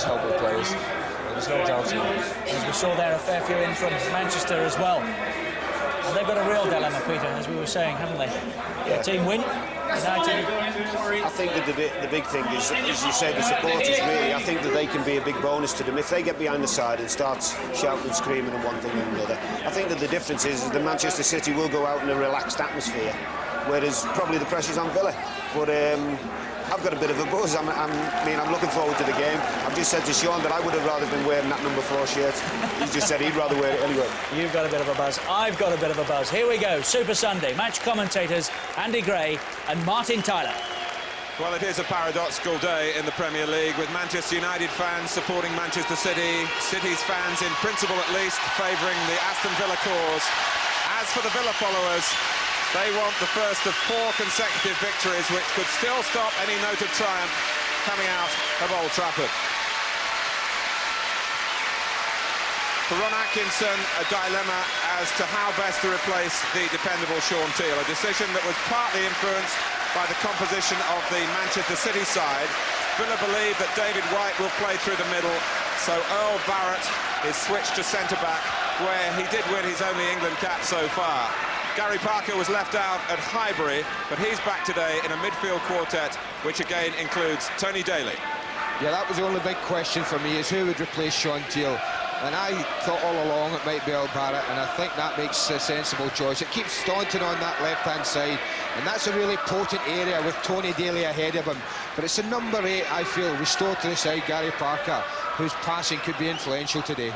does help with players. There's no doubt. As we saw there, a fair few in from Manchester as well. And they've got a real dilemma, Peter, as we were saying, haven't they? Yeah. Team win, United. I think that the big thing is, as you say, the supporters really. I think that they can be a big bonus to them. If they get behind the side and start shouting and screaming and one thing and another, I think that the difference is that Manchester City will go out in a relaxed atmosphere, whereas probably the pressure's on Villa. But I've got a bit of a buzz. I'm looking forward to the game. I've just said to Sean that I would have rather been wearing that number 4 shirt. He's just said he'd rather wear it anyway. You've got a bit of a buzz. I've got a bit of a buzz. Here we go. Super Sunday. Match commentators Andy Gray and Martin Tyler. Well, it is a paradoxical day in the Premier League, with Manchester United fans supporting Manchester City, City's fans, in principle at least, favouring the Aston Villa cause. As for the Villa followers, they want the first of 4 consecutive victories, which could still stop any note of triumph coming out of Old Trafford. For Ron Atkinson, a dilemma as to how best to replace the dependable Sean Teal, a decision that was partly influenced by the composition of the Manchester City side. Villa believe that David White will play through the middle, so Earl Barrett is switched to centre-back, where he did win his only England cap so far. Gary Parker was left out at Highbury, but he's back today in a midfield quartet, which again includes Tony Daly. Yeah, that was the only big question for me, is who would replace Sean Teal. And I thought all along it might be Earl Barrett, and I think that makes a sensible choice. It keeps Staunton on that left-hand side, and that's a really potent area with Tony Daly ahead of him. But it's a number 8, I feel, restored to the side, Gary Parker, whose passing could be influential today.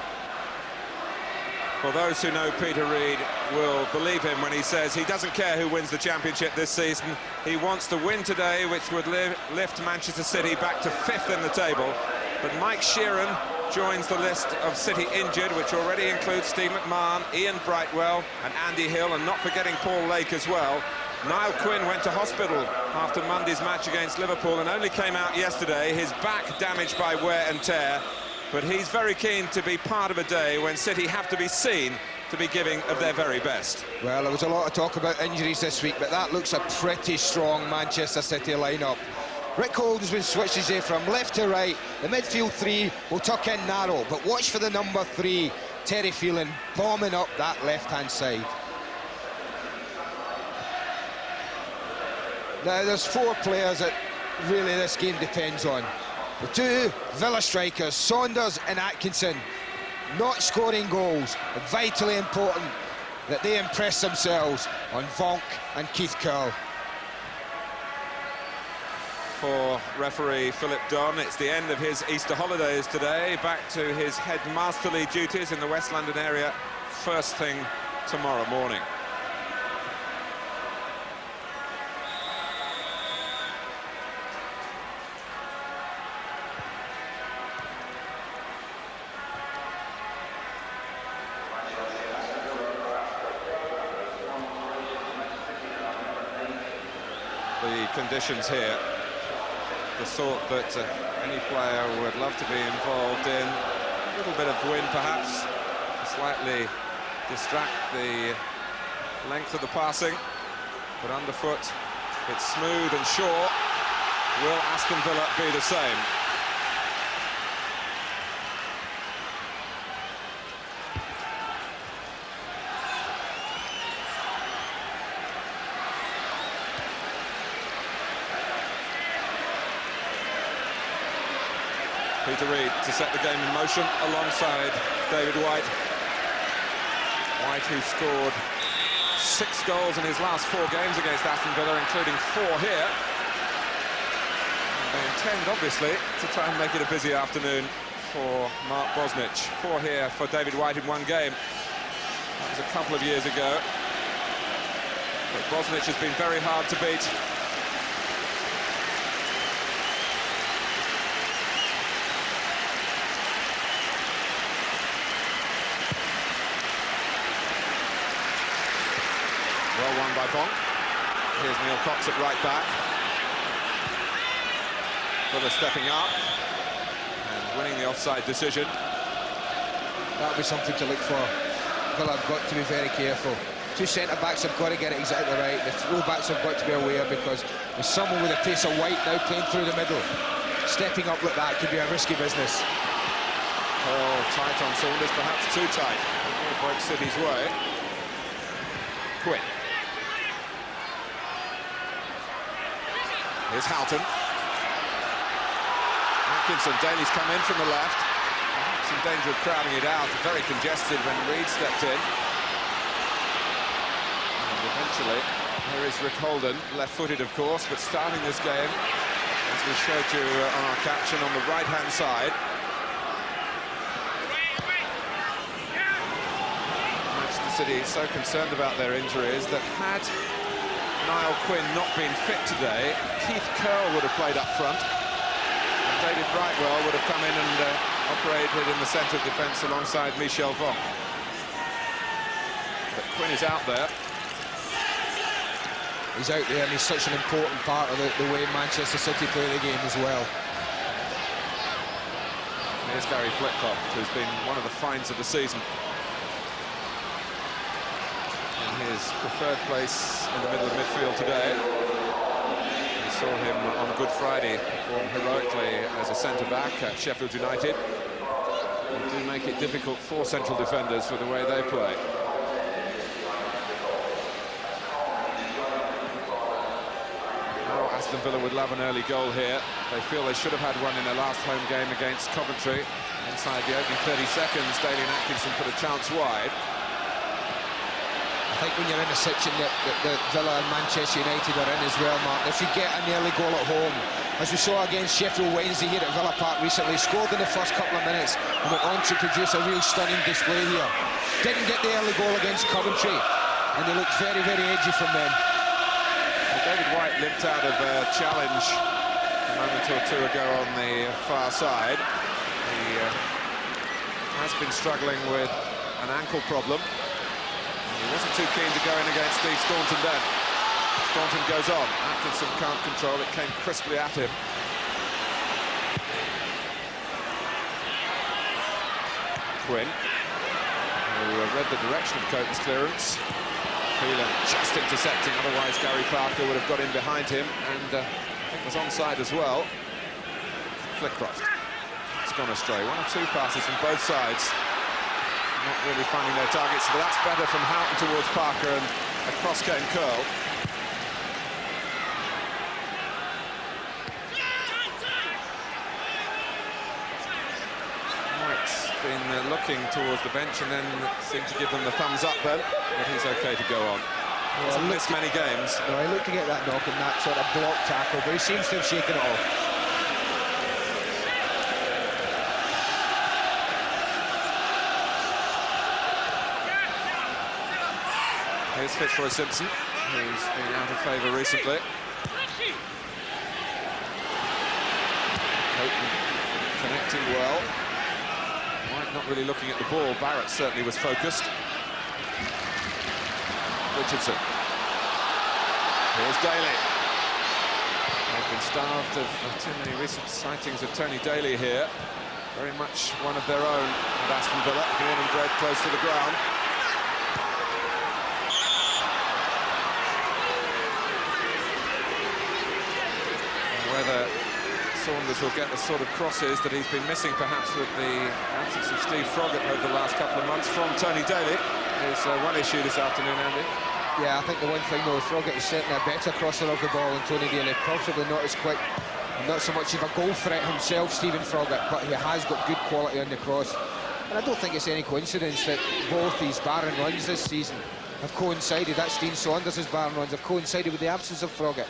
Well, those who know Peter Reid will believe him when he says he doesn't care who wins the championship this season. He wants the win today, which would lift Manchester City back to 5th in the table. But Mike Sheeran joins the list of City injured, which already includes Steve McMahon, Ian Brightwell and Andy Hill, and not forgetting Paul Lake as well. Niall Quinn went to hospital after Monday's match against Liverpool and only came out yesterday, his back damaged by wear and tear. But he's very keen to be part of a day when City have to be seen to be giving of their very best. Well, there was a lot of talk about injuries this week, but that looks a pretty strong Manchester City lineup. Rick Hold's been switches there from left to right. The midfield 3 will tuck in narrow, but watch for the number 3, Terry Phelan, bombing up that left-hand side. Now, there's 4 players that really this game depends on. The 2 Villa strikers, Saunders and Atkinson, not scoring goals. Vitally important that they impress themselves on Vonk and Keith Curle. For referee Philip Dunn, it's the end of his Easter holidays today, back to his headmasterly duties in the West London area first thing tomorrow morning. The conditions here, the sort that any player would love to be involved in. A little bit of wind perhaps to slightly distract the length of the passing, but underfoot it's smooth and sure. Will Aston Villa be the same? Peter Reid to set the game in motion alongside David White. White, who scored 6 goals in his last 4 games against Aston Villa, including 4 here. And they intend, obviously, to try and make it a busy afternoon for Mark Bosnich. 4 here for David White in 1 game. That was a couple of years ago. But Bosnich has been very hard to beat. Well won by Vonk. Here's Neil Cox at right back. Villa stepping up and winning the offside decision. That'll be something to look for. Villa have got to be very careful. 2 centre-backs have got to get it exactly right. The full-backs have got to be aware, because there's someone with a pace of White now playing through the middle. stepping up like that could be a risky business. Oh, tight on Saunders, perhaps too tight. It breaks City's way. Quinn. Here's Houghton. Atkinson, Daly's come in from the left. Perhaps in danger of crowding it out. Very congested when Reid stepped in. And eventually, here is Rick Holden, left-footed of course, but starting this game, as we showed you on our caption, on the right-hand side. Manchester City so concerned about their injuries that had Niall Quinn not been fit today, Keith Curle would have played up front, and David Brightwell would have come in and operated in the centre of defence alongside Michel Vonk. But Quinn is out there. He's out there and he's such an important part of the way Manchester City play the game as well. Here's Gary Flitcroft, who's been one of the finds of the season. In his preferred place in the middle of midfield today. We saw him on Good Friday perform heroically as a centre-back at Sheffield United. They do make it difficult for central defenders for the way they play. Aston Villa would love an early goal here. They feel they should have had one in their last home game against Coventry. Inside the opening 30 seconds, Daly and Atkinson put a chance wide. I think when you're in a situation that Villa and Manchester United are in as well, Mark, if you get an early goal at home, as we saw against Sheffield Wednesday here at Villa Park recently, scored in the first couple of minutes and went on to produce a real stunning display here. Didn't get the early goal against Coventry, and they looked very, very edgy from them. David White limped out of a challenge a moment or two ago on the far side. He has been struggling with an ankle problem. And he wasn't too keen to go in against Steve Staunton then. Staunton goes on. Atkinson can't control it, came crisply at him. Quinn, who read the direction of Coates' clearance. Phelan just intercepting, otherwise Gary Parker would have got in behind him, and I think was onside as well. Flitcroft, it's gone astray. One or two passes from both sides, not really finding their targets, but that's better from Houghton towards Parker, and across came Curle. White's been looking towards the bench and then seemed to give them the thumbs up then, but he's okay to go on. He hasn't missed many games. No, he looked to get that knock and that sort of block tackle, but he seems to have shaken it off. Here's Fitzroy Simpson, who's been out of favour recently. Coates connecting well. White not really looking at the ball. Barrett certainly was focused. Richardson. Here's Daly. They've been starved of too many recent sightings of Tony Daly here. Very much one of their own at Aston Villa, born and bred close to the ground. Whether Saunders will get the sort of crosses that he's been missing perhaps with the absence of Steve Froggatt over the last couple of months from Tony Daly is one issue this afternoon, Andy. Yeah, I think the one thing though, Froggatt is certainly a better crosser of the ball than Tony Daly, possibly not as quick, not so much of a goal threat himself, Stephen Froggatt, but he has got good quality on the cross. And I don't think it's any coincidence that both these barren runs this season have coincided, that's Dean Saunders' barren runs, have coincided with the absence of Froggatt.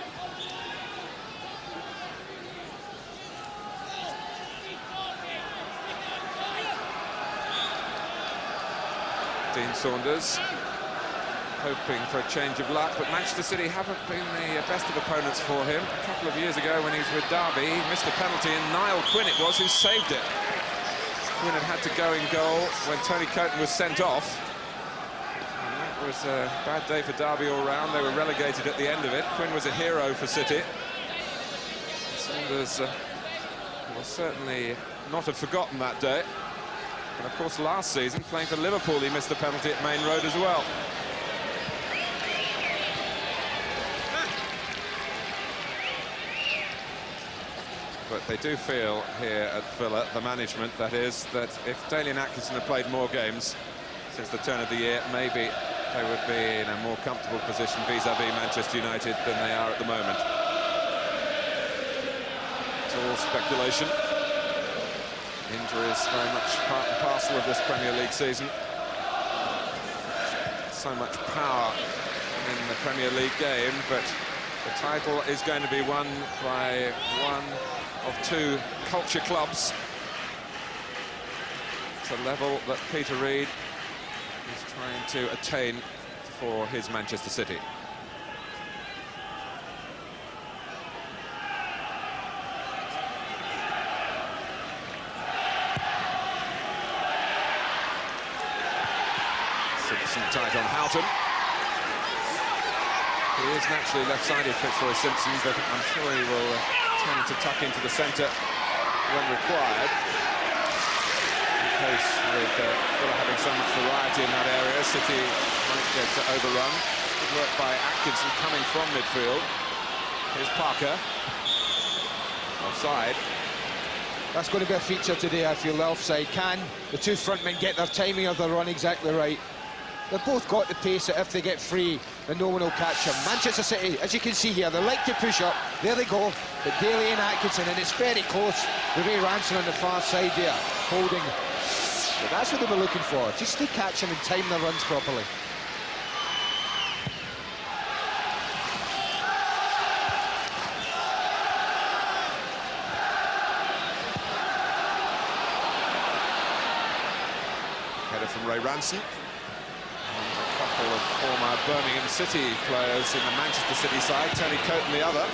Dean Saunders hoping for a change of luck, but Manchester City haven't been the best of opponents for him. A couple of years ago when he was with Derby, he missed a penalty, and Niall Quinn it was who saved it. Quinn had to go in goal when Tony Coates was sent off. And that was a bad day for Derby all round. They were relegated at the end of it. Quinn was a hero for City. Saunders will certainly not have forgotten that day. And of course, last season, playing for Liverpool, he missed the penalty at Main Road as well. But they do feel here at Villa, the management that is, that if Daly and Atkinson had played more games since the turn of the year, maybe they would be in a more comfortable position vis-à-vis Manchester United than they are at the moment. It's all speculation. Injuries very much part and parcel of this Premier League season. So much power in the Premier League game, but the title is going to be won by one of two culture clubs. It's a level that Peter Reid is trying to attain for his Manchester City. Simpson tight on Houghton. He is naturally left-sided, Fitzroy Simpson, but I'm sure he will tend to tuck into the centre when required. In case with Villa having so much variety in that area, City might get to overrun. Good work by Atkinson coming from midfield. Here's Parker. Offside. That's going to be a feature today, I feel, the offside. Can the two frontmen get their timing of the run exactly right? They've both got the pace that if they get free, then no one will catch them. Manchester City, as you can see here, they like to push up. There they go. But Daly and Atkinson, and it's very close. Ray Ranson on the far side there, holding. But that's what they were looking for, just to catch them and time their runs properly. Header from Ray Ranson. A couple of former Birmingham City players in the Manchester City side, Tony Coton the other.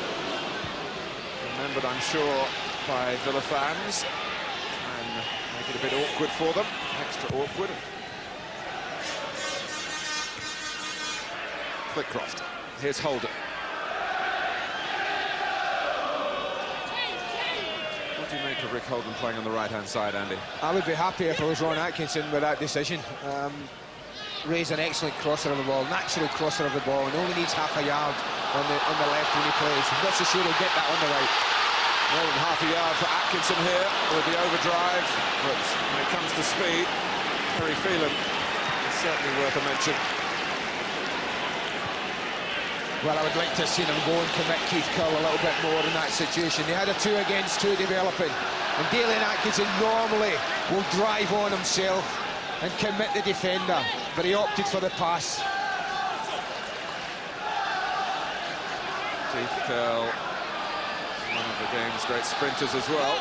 Remembered, I'm sure, by Villa fans, and make it a bit awkward for them, extra awkward. Flitcroft, here's Holden. What do you make of Rick Holden playing on the right-hand side, Andy? I would be happy if I was Ron Atkinson with that decision. Ray's an excellent crosser of the ball, natural crosser of the ball, and only needs half a yard on the left when he plays. I'm not so sure he'll get that on the right. More than half a yard for Atkinson here with the overdrive, but when it comes to speed, Terry Phelan is certainly worth a mention. Well, I would like to have seen him go and commit Keith Curl a little bit more in that situation. They had a 2 against 2 developing, and Daly and Atkinson normally will drive on himself and commit the defender, but he opted for the pass. Keith Curl, one of the game's great sprinters as well.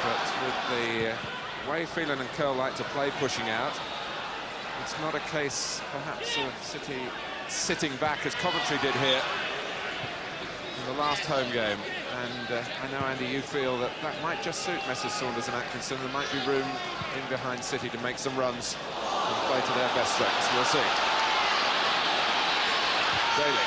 But with the way Phelan and Curl like to play pushing out, it's not a case, perhaps, of City sitting back as Coventry did here in the last home game. And I know, Andy, you feel that that might just suit Messrs Saunders and Atkinson. There might be room in behind City to make some runs and play to their best strengths. We'll see. Daly.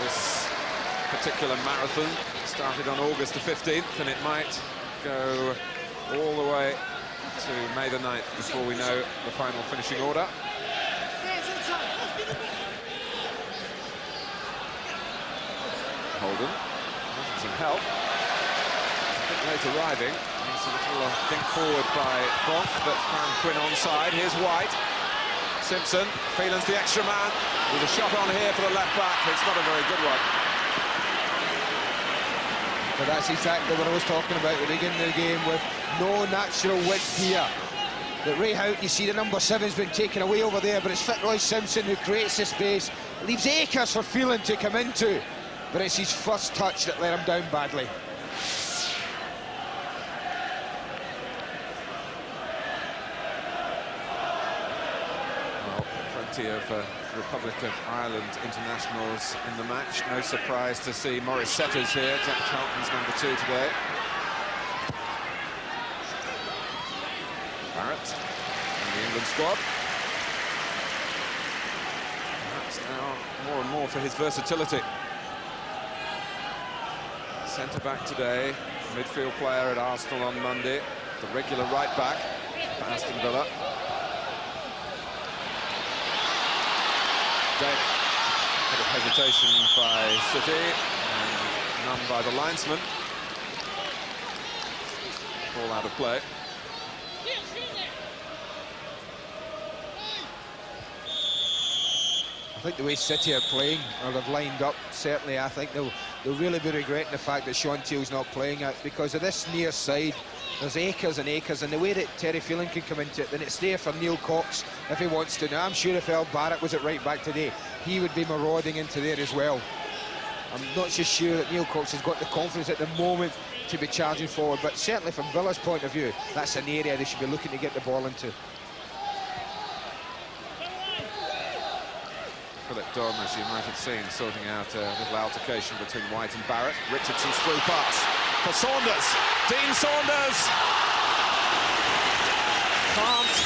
This particular marathon started on August the 15th, and it might go all the way to May the 9th before we know the final finishing order. Holden, some help. A bit late arriving. There's a little think forward by Bonk that found Quinn onside. Here's White. Simpson, Phelan's the extra man. With a shot on here for the left back. It's not a very good one. But that's exactly what I was talking about at the beginning of the game, with no natural width here. But Ray Houghton, you see the number 7's been taken away over there, but it's Fitzroy Simpson who creates the space. Leaves acres for Phelan to come into, but it's his first touch that let him down badly. Well, plenty of Republic of Ireland internationals in the match. No surprise to see Maurice Setters here, Jack Charlton's number 2 today. Barrett and the England squad. Perhaps now more and more for his versatility. centre-back today, midfield player at Arsenal on Monday, the regular right-back for Aston Villa. Bit of hesitation by City, and none by the linesman. Ball out of play. I think the way City are playing, or they've lined up, certainly I think they'll really be regretting the fact that Sean Teal's not playing it, because of this near side. There's acres and acres, and the way that Terry Phelan can come into it, then it's there for Neil Cox if he wants to. Now, I'm sure if El Barrett was at right back today, he would be marauding into there as well. I'm not so sure that Neil Cox has got the confidence at the moment to be charging forward, but certainly from Villa's point of view, that's an area they should be looking to get the ball into. Philip Dom, as you might have seen, sorting out a little altercation between White and Barrett. Richardson's through pass for Saunders. Dean Saunders can't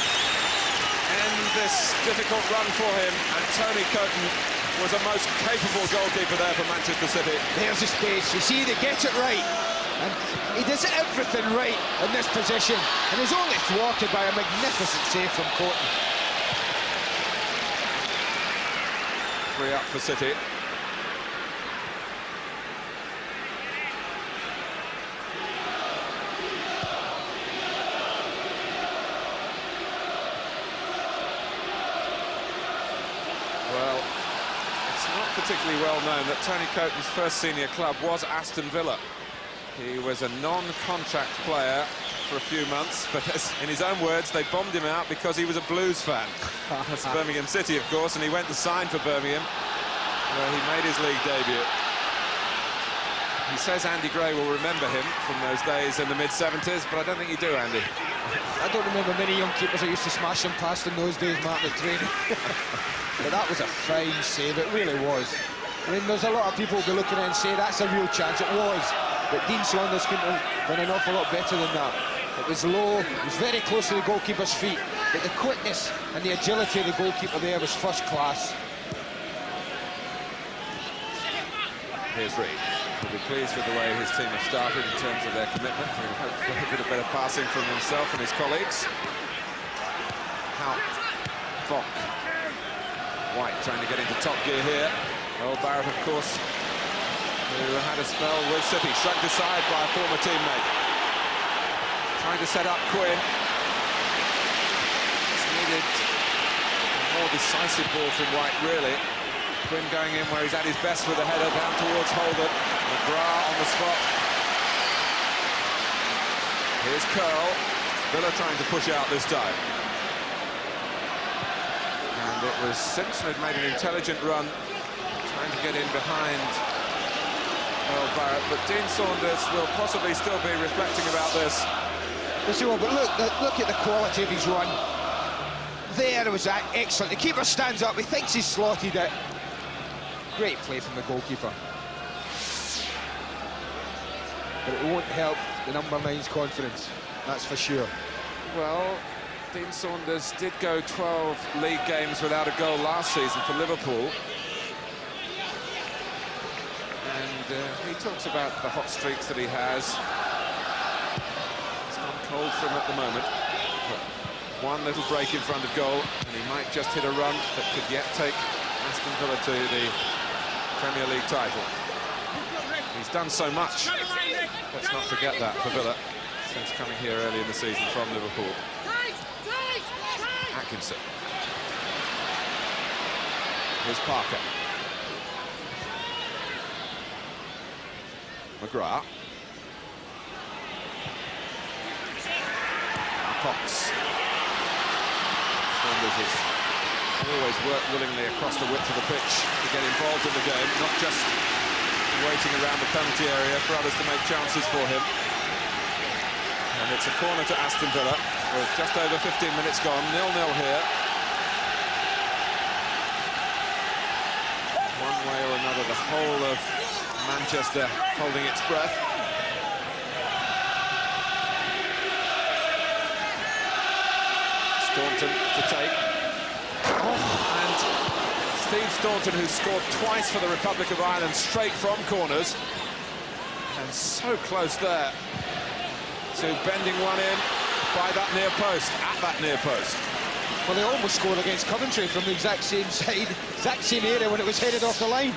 end this difficult run for him, and Tony Coton was a most capable goalkeeper there for Manchester City. There's the space. You see, they get it right. And he does everything right in this position. And he's only thwarted by a magnificent save from Coton. 3 up for City. Well, it's not particularly well known that Tony Coton's first senior club was Aston Villa. He was a non-contract player for a few months, but in his own words, they bombed him out because he was a Blues fan. That's Birmingham City, of course, and he went to sign for Birmingham, where he made his league debut. He says Andy Gray will remember him from those days in the mid-70s, but I don't think you do, Andy. I don't remember many young keepers that used to smash him past in those days, Martin, at training. But that was a fine save, it really was. I mean, there's a lot of people who will be looking at it and say that's a real chance. It was. But Dean Saunders couldn't have done an awful lot better than that. It was low, it was very close to the goalkeeper's feet, but the quickness and the agility of the goalkeeper there was first class. Here's Reid. He'll be pleased with the way his team have started in terms of their commitment. He'll hope for a bit of better passing from himself and his colleagues. How Vonk. White trying to get into top gear here. Earl Barrett, of course, who had a spell with City, shrugged aside by a former teammate. Trying to set up Quinn. It's needed a more decisive ball from White, really. Quinn going in where he's at his best with a header down towards Holden. McGrath on the spot. Here's Curl. Villa trying to push out this time. And it was Simpson who'd made an intelligent run, trying to get in behind Earl Barrett, but Dean Saunders will possibly still be reflecting about this. Yes, he will, but look at the quality of his run. There was that excellent. The keeper stands up, he thinks he's slotted it. Great play from the goalkeeper. But it won't help the number 9's confidence, that's for sure. Well, Dean Saunders did go 12 league games without a goal last season for Liverpool. And he talks about the hot streaks that he has. It's gone cold for him at the moment. But one little break in front of goal, and he might just hit a run that could yet take Aston Villa to the Premier League title. He's done so much. Let's not forget that for Villa since coming here early in the season from Liverpool. Atkinson. Here's Parker. McGrath. Cox. Saunders has always worked willingly across the width of the pitch to get involved in the game, not just waiting around the penalty area for others to make chances for him. And it's a corner to Aston Villa with just over 15 minutes gone, 0-0 here. One way or another, the whole of Manchester holding its breath. Staunton to take. And Steve Staunton, who's scored twice for the Republic of Ireland straight from corners, has so close there to bending one in by that near post, at that near post. Well, they almost scored against Coventry from the exact same side, exact same area when it was headed off the line.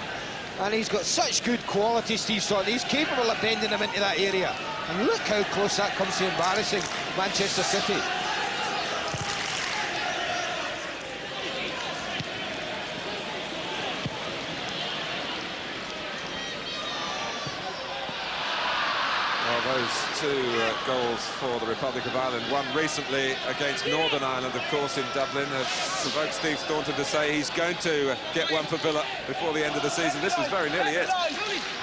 And he's got such good quality, Steve Staunton. He's capable of bending them into that area. And look how close that comes to embarrassing Manchester City. Well, those two goals for the Republic of Ireland, one recently against Northern Ireland, of course, in Dublin, have provoked Steve Staunton to say he's going to get one for Villa before the end of the season. This was very nearly it.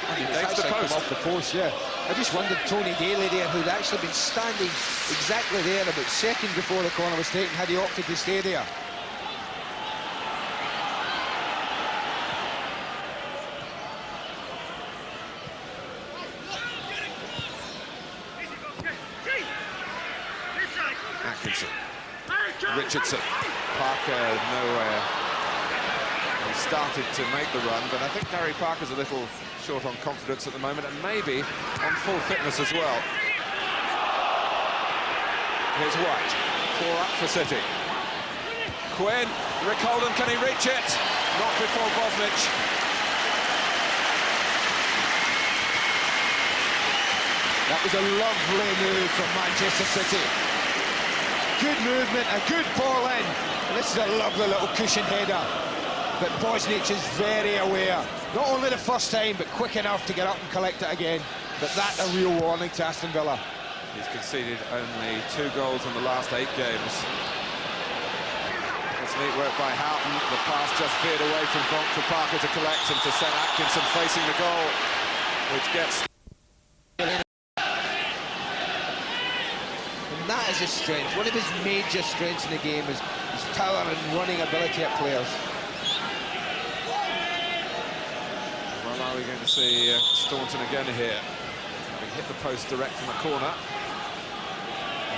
And he takes the post. Off the post, yeah. I just wondered, Tony Daly there, who'd actually been standing exactly there about seconds before the corner was taken, had he opted to stay there. Atkinson, Richardson, Parker nowhere. He started to make the run, but I think Gary Parker's a little short on confidence at the moment, and maybe on full fitness as well. Here's White, 4 up for City. Quinn, Rick Holden, can he reach it? Not before Bosnich. That was a lovely move from Manchester City. Good movement, a good ball in. And this is a lovely little cushion header. But Bosnich is very aware. Not only the first time, but quick enough to get up and collect it again. But that's a real warning to Aston Villa. He's conceded only 2 goals in the last 8 games. That's neat work by Houghton. The pass just veered away from Vonk for Parker to collect and to send Atkinson facing the goal, which gets... And that is his strength. One of his major strengths in the game is his power and running ability at players. Well, are we going to see Staunton again here? Having hit the post direct from the corner.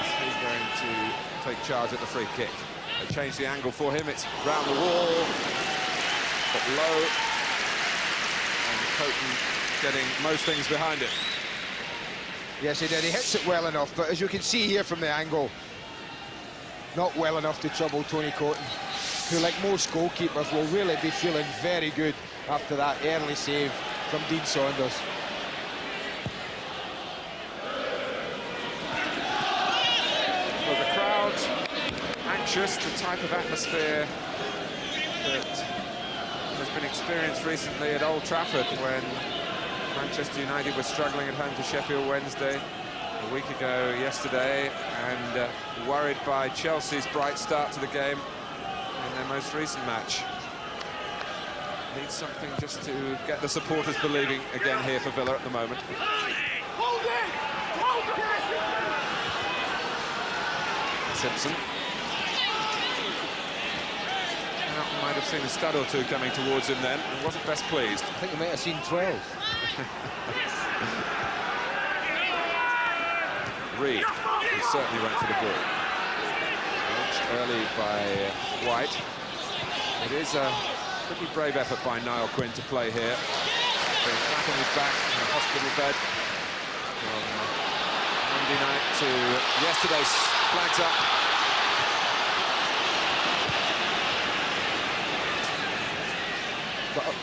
Is he going to take charge at the free kick? They change the angle for him. It's round the wall, but low. And Coton getting most things behind it. Yes, he did. He hits it well enough, but as you can see here from the angle, not well enough to trouble Tony Coton, who, like most goalkeepers, will really be feeling very good after that early save from Dean Saunders. Well, the crowd anxious, the type of atmosphere that has been experienced recently at Old Trafford when Manchester United were struggling at home to Sheffield Wednesday a week ago yesterday, and worried by Chelsea's bright start to the game in their most recent match. Needs something just to get the supporters believing again here for Villa at the moment. Simpson. Houghton might have seen a stud or two coming towards him then and wasn't best pleased. I think he might have seen 12. Reed, who certainly went for the ball. Launched early by White. It is a pretty brave effort by Niall Quinn to play here. Being flat on his back in a hospital bed from Monday night to yesterday's flags up. But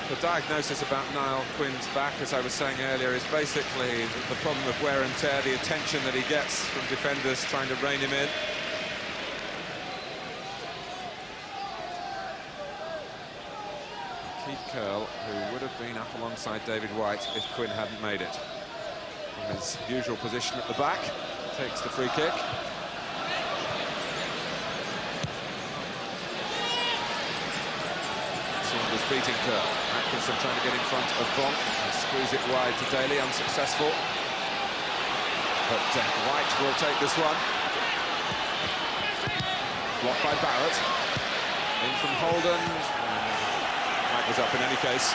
the diagnosis about Niall Quinn's back, as I was saying earlier, is basically the problem of wear and tear, the attention that he gets from defenders trying to rein him in. Keith Curle, who would have been up alongside David White if Quinn hadn't made it. From his usual position at the back, takes the free kick. Saunders beating Curle. Atkinson trying to get in front of Vonk and squeeze it wide to Daly, unsuccessful. But White will take this one. Blocked by Barrett. In from Holden. Flag was up in any case.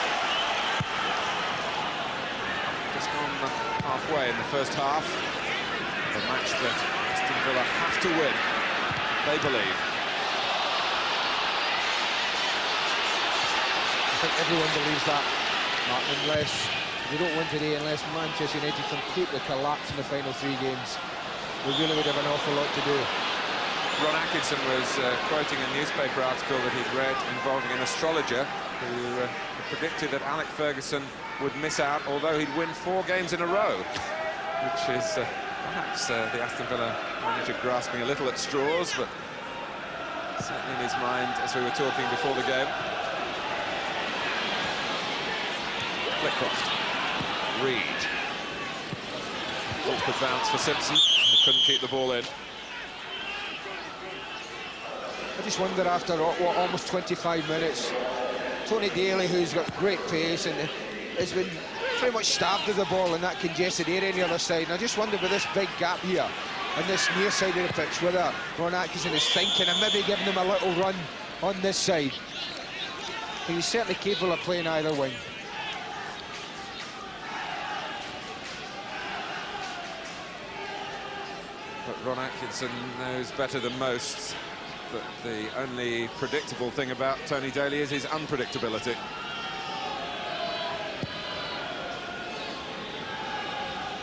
Just gone halfway in the first half. The match that Aston Villa have to win, they believe. I think everyone believes that, Martin, unless They don't win today unless Manchester United completely collapse in the final 3 games. We really would have an awful lot to do. Ron Atkinson was quoting a newspaper article that he'd read involving an astrologer who predicted that Alec Ferguson would miss out, although he'd win 4 games in a row, which is perhaps the Aston Villa manager grasping a little at straws, but certainly in his mind as we were talking before the game. Flitcroft. Reed. Awkward bounce for Simpson. He couldn't keep the ball in. I just wonder, after what, almost 25 minutes, Tony Daly, who's got great pace and has been pretty much stabbed with the ball in that congested area on the other side, and I just wonder with this big gap here on this near side of the pitch whether Ron Atkinson is thinking and maybe giving him a little run on this side. He's certainly capable of playing either wing. But Ron Atkinson knows better than most that the only predictable thing about Tony Daly is his unpredictability.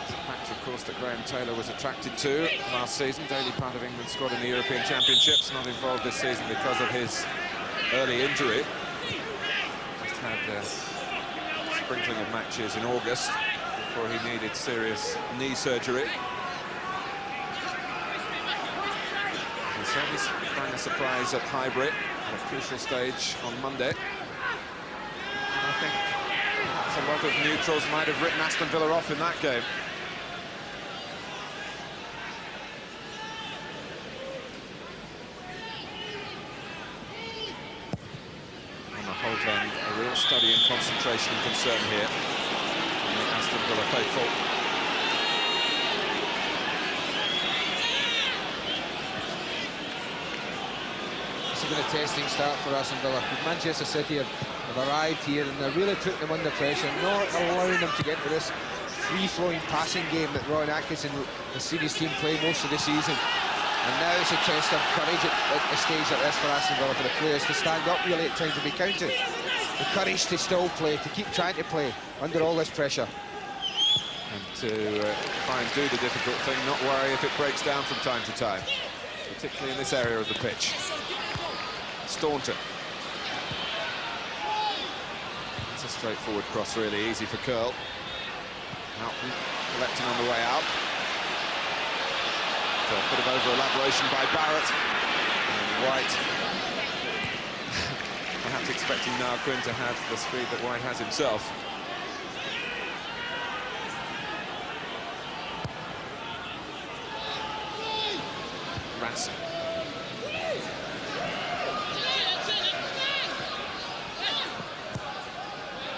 It's a fact, of course, that Graham Taylor was attracted to last season. Daly part of England's squad in the European Championships, not involved this season because of his early injury. Just had a sprinkling of matches in August before he needed serious knee surgery. Certainly sprang a surprise at Highbury at a crucial stage on Monday. And I think perhaps a lot of neutrals might have written Aston Villa off in that game. On the whole then, a real study in concentration and concern here from the Aston Villa faithful. It's been a testing start for Aston Villa. Manchester City have arrived here and they're really putting them under pressure, not allowing them to get into this free-flowing passing game that Ron Atkinson has seen his team play most of the season. And now it's a test of courage at a stage like this for Aston Villa, for the players to stand up really at times to be counted. The courage to still play, to keep trying to play under all this pressure. And to try and do the difficult thing, not worry if it breaks down from time to time, particularly in this area of the pitch. Staunton. It's a straightforward cross, really easy for Curl. Houghton collecting on the way out. So a bit of over-elaboration by Barrett. And White perhaps expecting now Quinn to have the speed that White has himself. Ransom.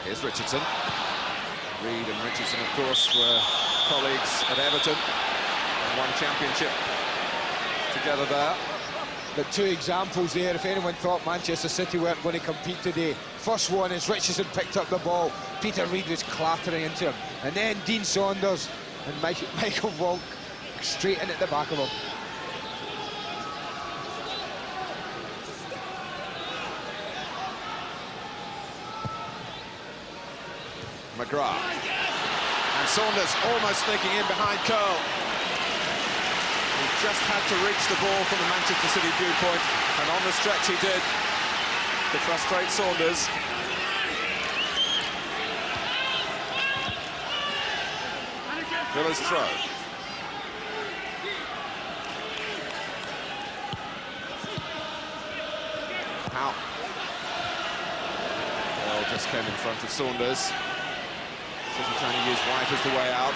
Here's Richardson. Reed and Richardson, of course, were colleagues at Everton and won championship together there. But 2 examples there, if anyone thought Manchester City weren't going to compete today. First one is Richardson picked up the ball, Peter Reid was clattering into him, and then Dean Saunders and Michael Volk straight in at the back of him. McGrath. And Saunders almost sneaking in behind Curl. He just had to reach the ball from the Manchester City viewpoint, and on the stretch he did, to frustrate Saunders. Villa's throw. How? Well, just came in front of Saunders. City trying to use White as the way out.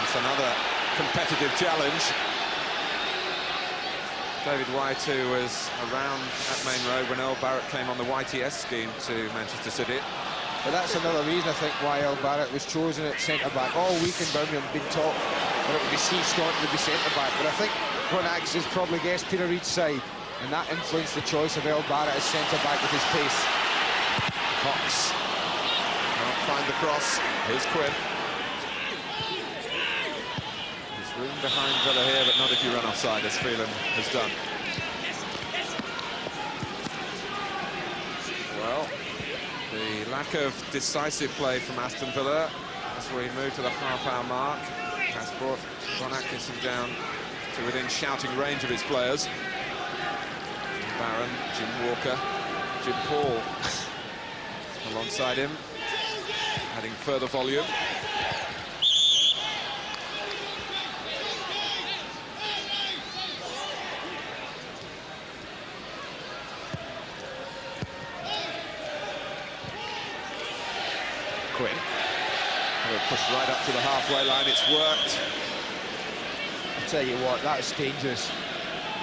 It's another competitive challenge. David White, who was around at Main Road when Earl Barrett came on the YTS scheme to Manchester City. But that's another reason, I think, why Earl Barrett was chosen at centre-back. All week in Birmingham been taught that it would be Steve Staunton would be centre-back. But I think Ron Atkinson has probably guessed Peter Reid's side, and that influenced the choice of Earl Barrett as centre-back with his pace. Cox can't find the cross. Here's Quinn. There's room behind Villa here, but not if you run offside, as Phelan has done. Well, Lack of decisive play from Aston Villa as we move to the half-hour mark. Has brought Ron Atkinson down to within shouting range of his players. Jim Barron, Jim Walker, Jim Paul alongside him, adding further volume. Quinn. Pushed right up to the halfway line, it's worked. I'll tell you what, that's dangerous.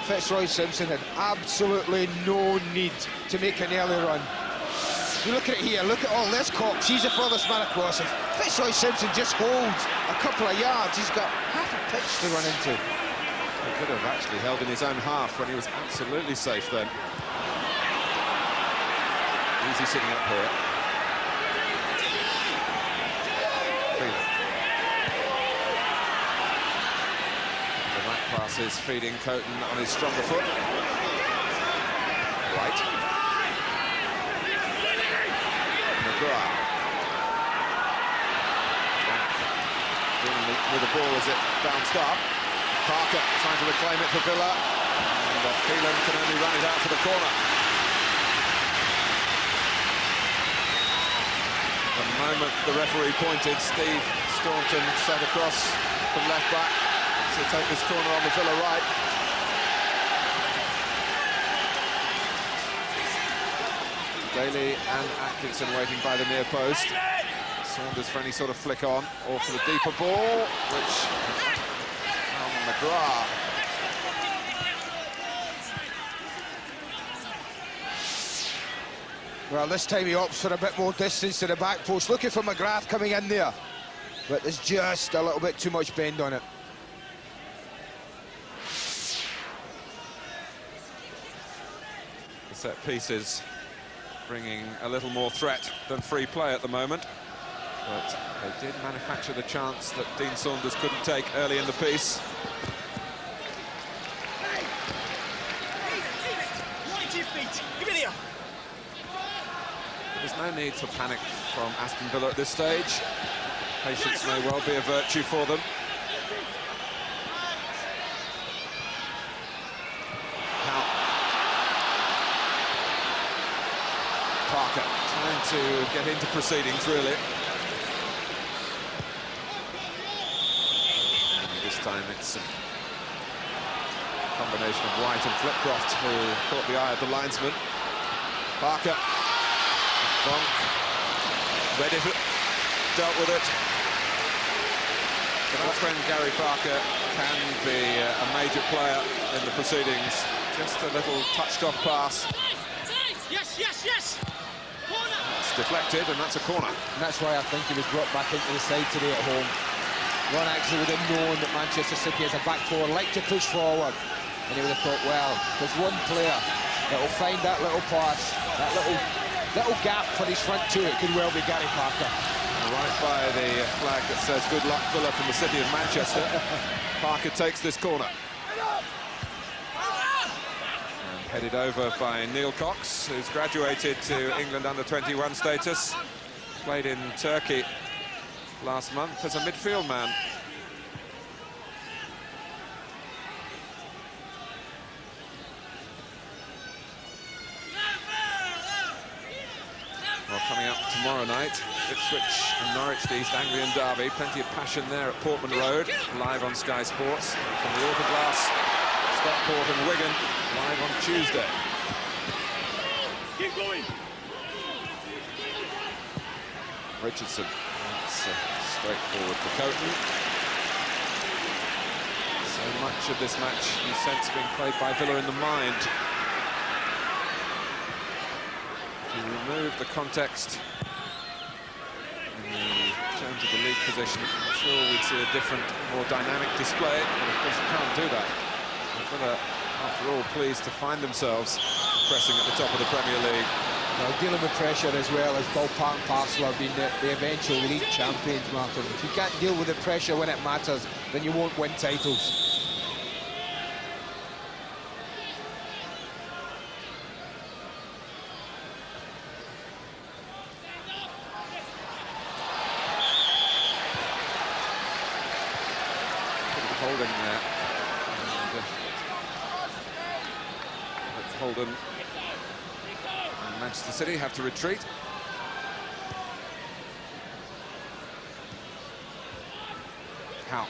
Fitzroy Simpson had absolutely no need to make an early run. You look at it here, look at all this Cox, he's the furthest man across. If Fitzroy Simpson just holds a couple of yards, he's got half a pitch to run into. He could have actually held in his own half when he was absolutely safe then. Easy sitting up here. Passes feeding Coton on his stronger foot. White. McGrath. Dealing with the ball as it bounced up. Parker trying to reclaim it for Villa. And Phelan can only run it out for the corner. The moment the referee pointed, Steve Staunton sat across from left back to take this corner on the Villa right. Daly and Atkinson waiting by the near post. Saunders for any sort of flick on, or for the deeper ball, which McGrath. Well, this time he opts for a bit more distance to the back post, looking for McGrath coming in there. But there's just a little bit too much bend on it. Set pieces bringing a little more threat than free play at the moment, but they did manufacture the chance that Dean Saunders couldn't take early in the piece. There's no need for panic from Aston Villa at this stage. Patience may well be a virtue for them. Parker trying to get into proceedings, really. And this time it's a combination of White and Flipcroft who caught the eye of the linesman. Parker, Bonk, read it, dealt with it. But our friend Gary Parker can be a major player in the proceedings. Just a little touched-off pass. Yes, yes, yes! It's deflected, and that's a corner. And that's why I think he was brought back into the side today at home. Ron actually would have known that Manchester City as a back four like to push forward. And he would have thought, well, there's one player that will find that little pass, that little gap for his front two. It could well be Gary Parker. Right by the flag that says good luck Villa from the city of Manchester. Parker takes this corner. Headed over by Neil Cox, who's graduated to England under-21 status. Played in Turkey last month as a midfield man. Well, coming up tomorrow night, Ipswich and Norwich, the East Anglian derby. Plenty of passion there at Portman Road, live on Sky Sports. From the Autoglass, Stockport and Wigan, live on Tuesday. Keep going. Richardson, that's straightforward for Coton. So much of this match, you sense, being played by Villa in the mind. If you remove the context in terms of the league position, I'm sure we'd see a different, more dynamic display, but of course you can't do that. Villa, after all, pleased to find themselves pressing at the top of the Premier League. Now, dealing with pressure as well as both part and parcel of being the eventual league champions, Martin. If you can't deal with the pressure when it matters, then you won't win titles. holding there. And, Holden and Manchester City have to retreat. How?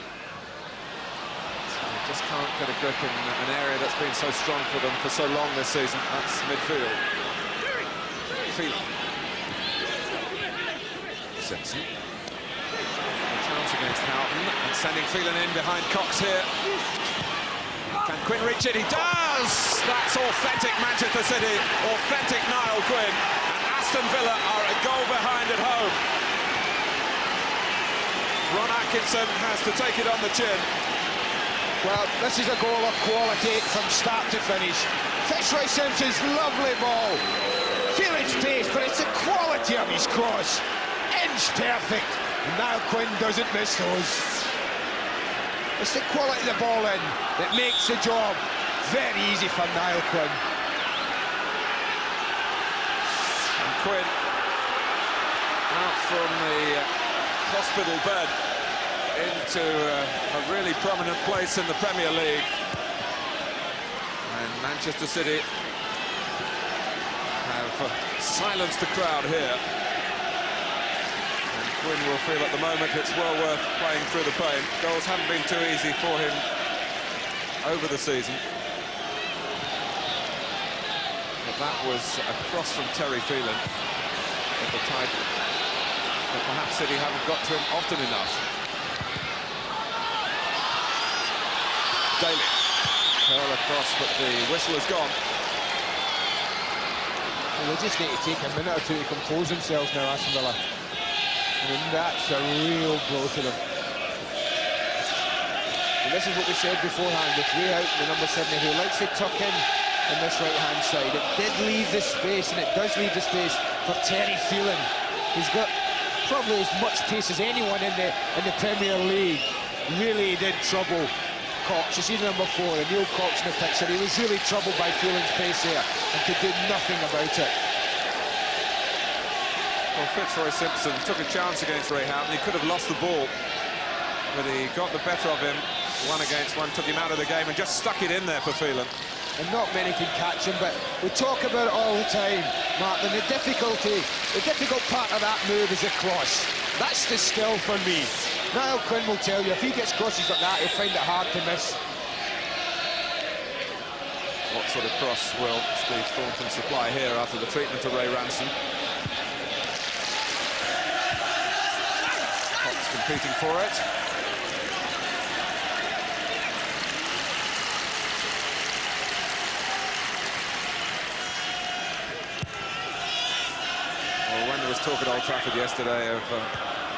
Just can't get a grip in an area that's been so strong for them for so long this season. That's midfield. Phelan. Simpson. A chance against Houghton and sending Phelan in behind Cox here. Can Quinn reach it? He does! That's authentic Manchester City, authentic Niall Quinn. And Aston Villa are a goal behind at home. Ron Atkinson has to take it on the chin. Well, this is a goal of quality from start to finish. Fitzroy Simpson's lovely ball. Feeling space, but it's the quality of his cross. Inch perfect. And now Quinn doesn't miss those. It's the quality of the ball in that makes the job very easy for Niall Quinn. And Quinn out from the hospital bed into a really prominent place in the Premier League. And Manchester City have silenced the crowd here. And Quinn will feel at the moment it's well worth playing through the pain. Goals haven't been too easy for him over the season. But that was a cross from Terry Phelan of the type that perhaps City haven't got to him often enough. Daly, curl across, but the whistle is gone. Well, they just need to take a minute or two to compose themselves now, Aston Villa. I mean, that's a real blow to them. And this is what we said beforehand, with Ray out, the number 7, who likes to tuck in on this right-hand side. It did leave the space, and it does leave the space for Terry Phelan. He's got probably as much pace as anyone in the Premier League. Really did trouble Cox. You see the number 4, and Neil Cox in the picture. He was really troubled by Phelan's pace here and could do nothing about it. Well, Fitzroy Simpson took a chance against Ray Houghton. He could have lost the ball, but he got the better of him. 1 against 1, took him out of the game and just stuck it in there for Phelan. And not many can catch him, but we talk about it all the time, Martin. The difficult part of that move is the cross. That's the skill for me. Niall Quinn will tell you, if he gets crosses like that, he'll find it hard to miss. What sort of cross will Steve Thornton supply here after the treatment to Ray Ranson? Cox competing for it. Well, when there was talk at Old Trafford yesterday of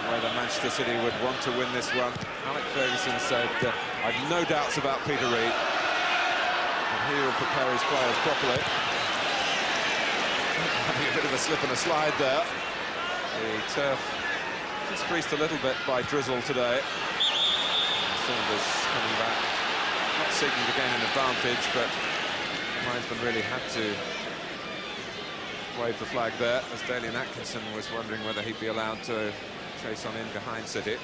whether Manchester City would want to win this one, Alec Ferguson said, I've no doubts about Peter Reid, and he will prepare his players properly. Having a bit of a slip and a slide there. The turf just creased a little bit by drizzle today. Saunders coming back, not seeking to gain an advantage, but the linesman really had to wave the flag there, as Daly and Atkinson was wondering whether he'd be allowed to chase on in behind City.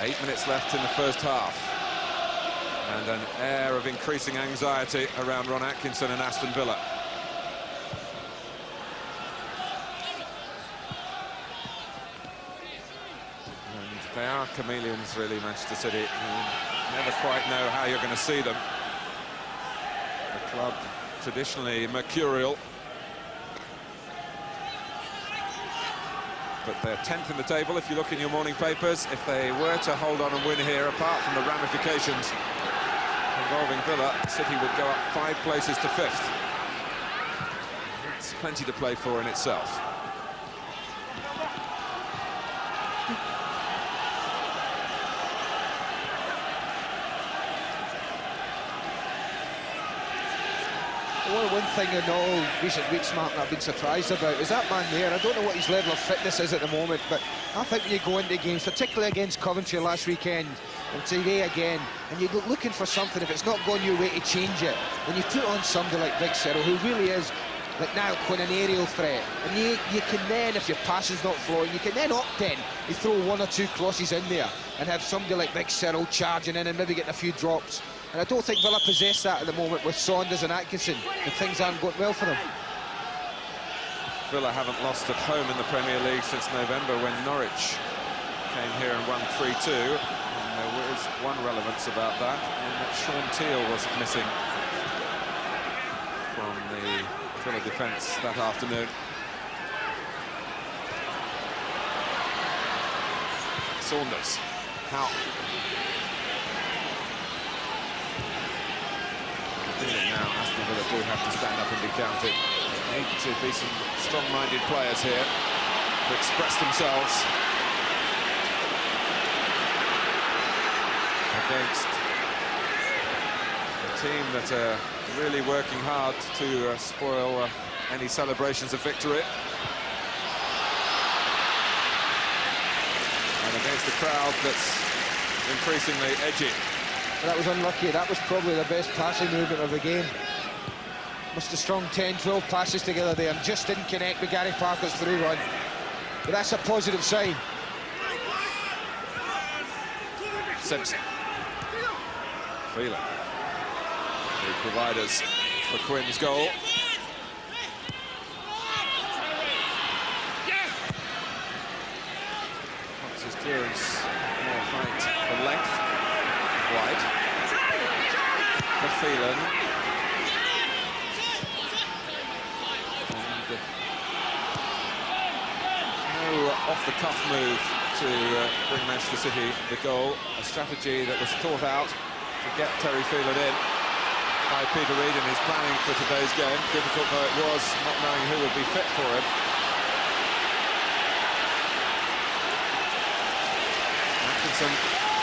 8 minutes left in the first half, and an air of increasing anxiety around Ron Atkinson and Aston Villa. And they are chameleons, really, Manchester City. You never quite know how you're going to see them. The club traditionally mercurial, but they're 10th in the table if you look in your morning papers. If they were to hold on and win here, apart from the ramifications involving Villa, City would go up 5 places to 5th. That's plenty to play for in itself. Well, one thing in all recent weeks, Martin, I've been surprised about is that man there. I don't know what his level of fitness is at the moment, but I think when you go into games, particularly against Coventry last weekend, and today again, and you're looking for something, if it's not going your way, to change it, then you put on somebody like Big Cyril, who really is like now when an aerial threat, and you can then, if your pass is not flowing, you can then opt in, you throw one or two crosses in there and have somebody like Big Cyril charging in and maybe getting a few drops. And I don't think Villa possess that at the moment with Saunders and Atkinson, and things aren't going well for them. Villa haven't lost at home in the Premier League since November when Norwich came here and won 3-2. And there was one relevance about that, in that Sean Teal was missing from the Villa defence that afternoon. Saunders, how? Now Aston Villa do have to stand up and be counted. There need to be some strong-minded players here to express themselves against a team that are really working hard to spoil any celebrations of victory. And against a crowd that's increasingly edgy. That was unlucky. That was probably the best passing movement of the game. Must have strung 10, 12 passes together there and just didn't connect with Gary Parker's through run. But that's a positive sign. Simpson. Phelan. The providers for Quinn's goal. What's his clearance? More height and length. Wide. For Phelan. And no off-the-cuff move to bring Manchester City the goal. A strategy that was thought out to get Terry Phelan in by Peter Reid in his planning for today's game. Difficult though it was, not knowing who would be fit for him. Atkinson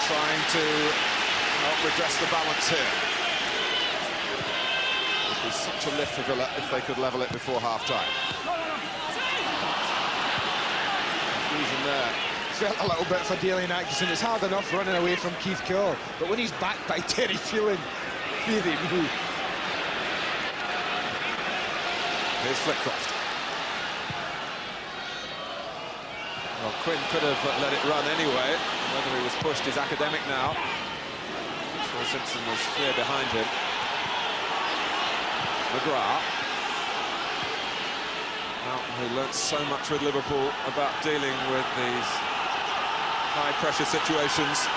trying to help redress the balance here. It was such a lift for Villa if they could level it before half-time. Confusion there. Felt a little bit for Daly and Atkinson. It's hard enough running away from Keith Curl, but when he's backed by Terry Phelan, really. Here's Flitcroft. Well, Quinn could have let it run anyway. Whether he was pushed is academic now. Sure, Simpson was clear behind him. McGrath. Mountain, who learnt so much with Liverpool about dealing with these high-pressure situations.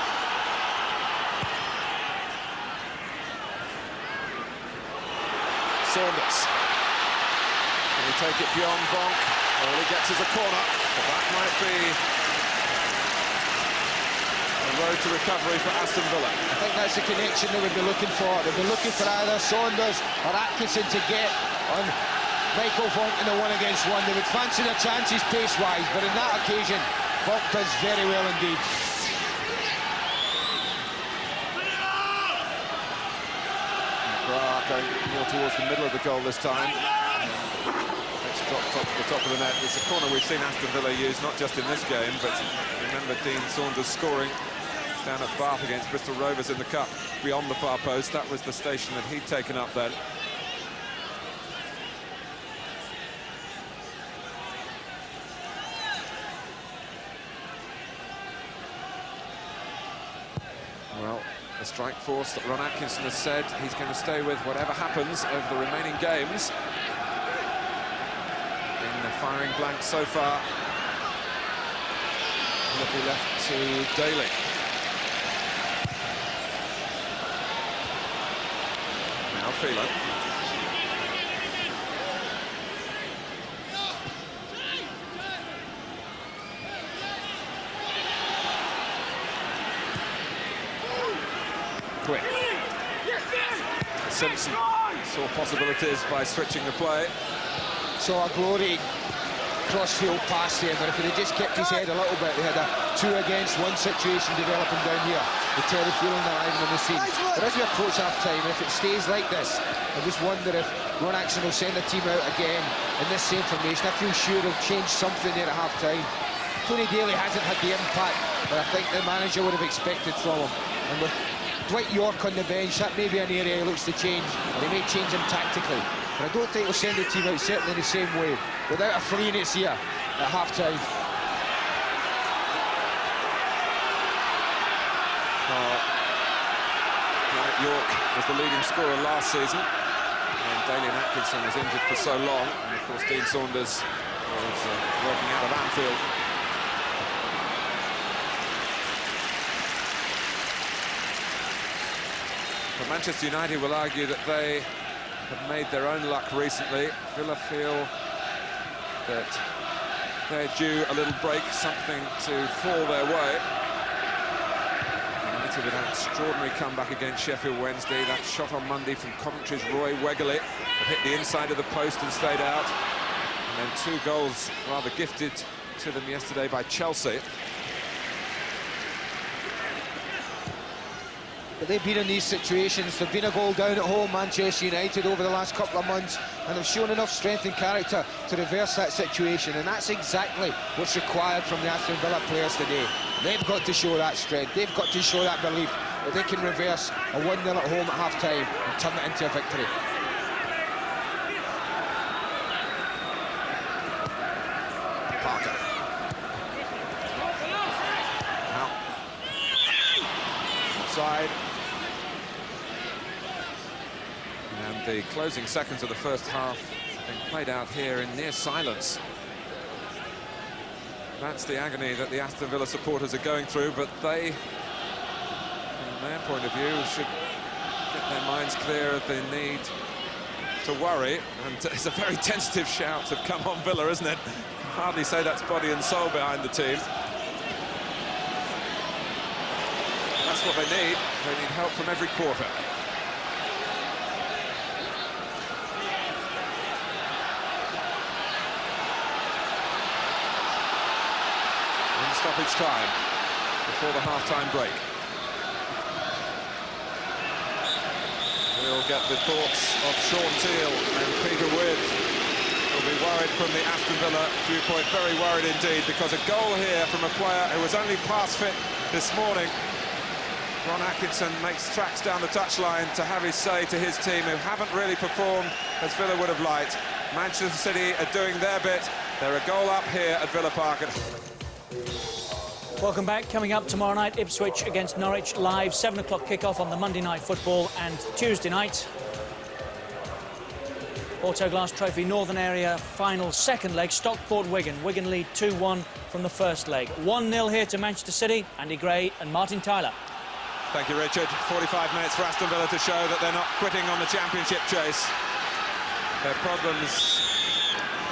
Saunders. Can he take it beyond Vonk? All he gets is a corner. But that might be a road to recovery for Aston Villa. I think that's the connection they would be looking for. They'd be looking for either Saunders or Atkinson to get on Michael Vonk in the one-against-one. They would fancy their chances pace-wise, but in that occasion, Vonk does very well indeed. McGrath going more towards the middle of the goal this time. It's dropped off the top of the net. It's a corner we've seen Aston Villa use, not just in this game, but remember Dean Saunders scoring down at Bath against Bristol Rovers in the Cup beyond the far post. That was the station that he'd taken up then. Well, the strike force that Ron Atkinson has said he's going to stay with whatever happens over the remaining games. In the firing blank so far, will be left to Daly. Now Phelan. Quick. Simpson saw possibilities by switching the play. Saw a glory cross-field pass there, but if he had just kept his head a little bit, they had a 2-against-1 situation developing down here with Terry Phelan arriving on the scene. But as we approach half-time, if it stays like this, I just wonder if Ron Atkinson will send the team out again in this same formation. I feel sure he'll change something there at half-time. Tony Daly hasn't had the impact that I think the manager would have expected from him. And with Dwight York on the bench, that may be an area he looks to change, or he may change him tactically. But I don't think he'll send the team out certainly in the same way, without a flea in its ear at half-time. Dwight York was the leading scorer last season, and Dalian Atkinson was injured for so long, and of course Dean Saunders was working out of Anfield. But Manchester United will argue that they have made their own luck recently. Villa feel that they're due a little break, something to fall their way. United with an extraordinary comeback against Sheffield Wednesday. That shot on Monday from Coventry's Roy Wegerle that hit the inside of the post and stayed out. And then 2 goals rather gifted to them yesterday by Chelsea. But they've been in these situations. They've been a goal down at home, Manchester United, over the last couple of months, and have shown enough strength and character to reverse that situation, and that's exactly what's required from the Aston Villa players today. They've got to show that strength, they've got to show that belief that they can reverse a 1-0 at home at half-time and turn it into a victory. Parker. Outside. And the closing seconds of the first half have been played out here in near silence. That's the agony that the Aston Villa supporters are going through, but they, from their point of view, should get their minds clear of the need to worry. And it's a very tentative shout to come on Villa, isn't it? Hardly say that's body and soul behind the team. That's what they need. They need help from every quarter. Stoppage time before the half-time break. We'll get the thoughts of Sean Teal and Peter Widd. Will be worried from the Aston Villa viewpoint, very worried indeed, because a goal here from a player who was only pass fit this morning. Ron Atkinson makes tracks down the touchline to have his say to his team, who haven't really performed as Villa would have liked. Manchester City are doing their bit. They're a goal up here at Villa Park. Welcome back. Coming up tomorrow night, Ipswich against Norwich live, 7 o'clock kickoff on the Monday Night Football, and Tuesday night, Autoglass Trophy Northern Area final second leg, Stockport-Wigan. Wigan lead 2-1 from the first leg. 1-0 here to Manchester City. Andy Gray and Martin Tyler. Thank you, Richard. 45 minutes for Aston Villa to show that they're not quitting on the championship chase. Their problems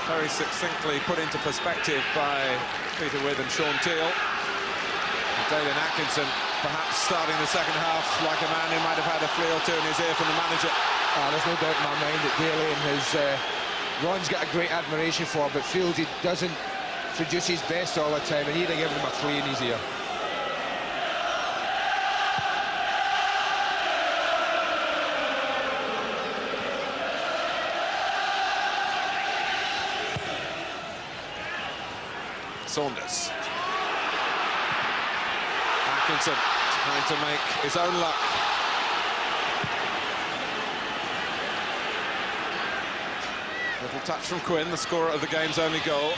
very succinctly put into perspective by Peter Widd and Sean Teal. Dalian Atkinson perhaps starting the second half like a man who might have had a flea or two in his ear from the manager. There's no doubt in my mind that Dalian has Ron's got a great admiration for, but feels he doesn't produce his best all the time, and he'd have given him a flea in his ear. Saunders. Atkinson trying to make his own luck. Little touch from Quinn, the scorer of the game's only goal.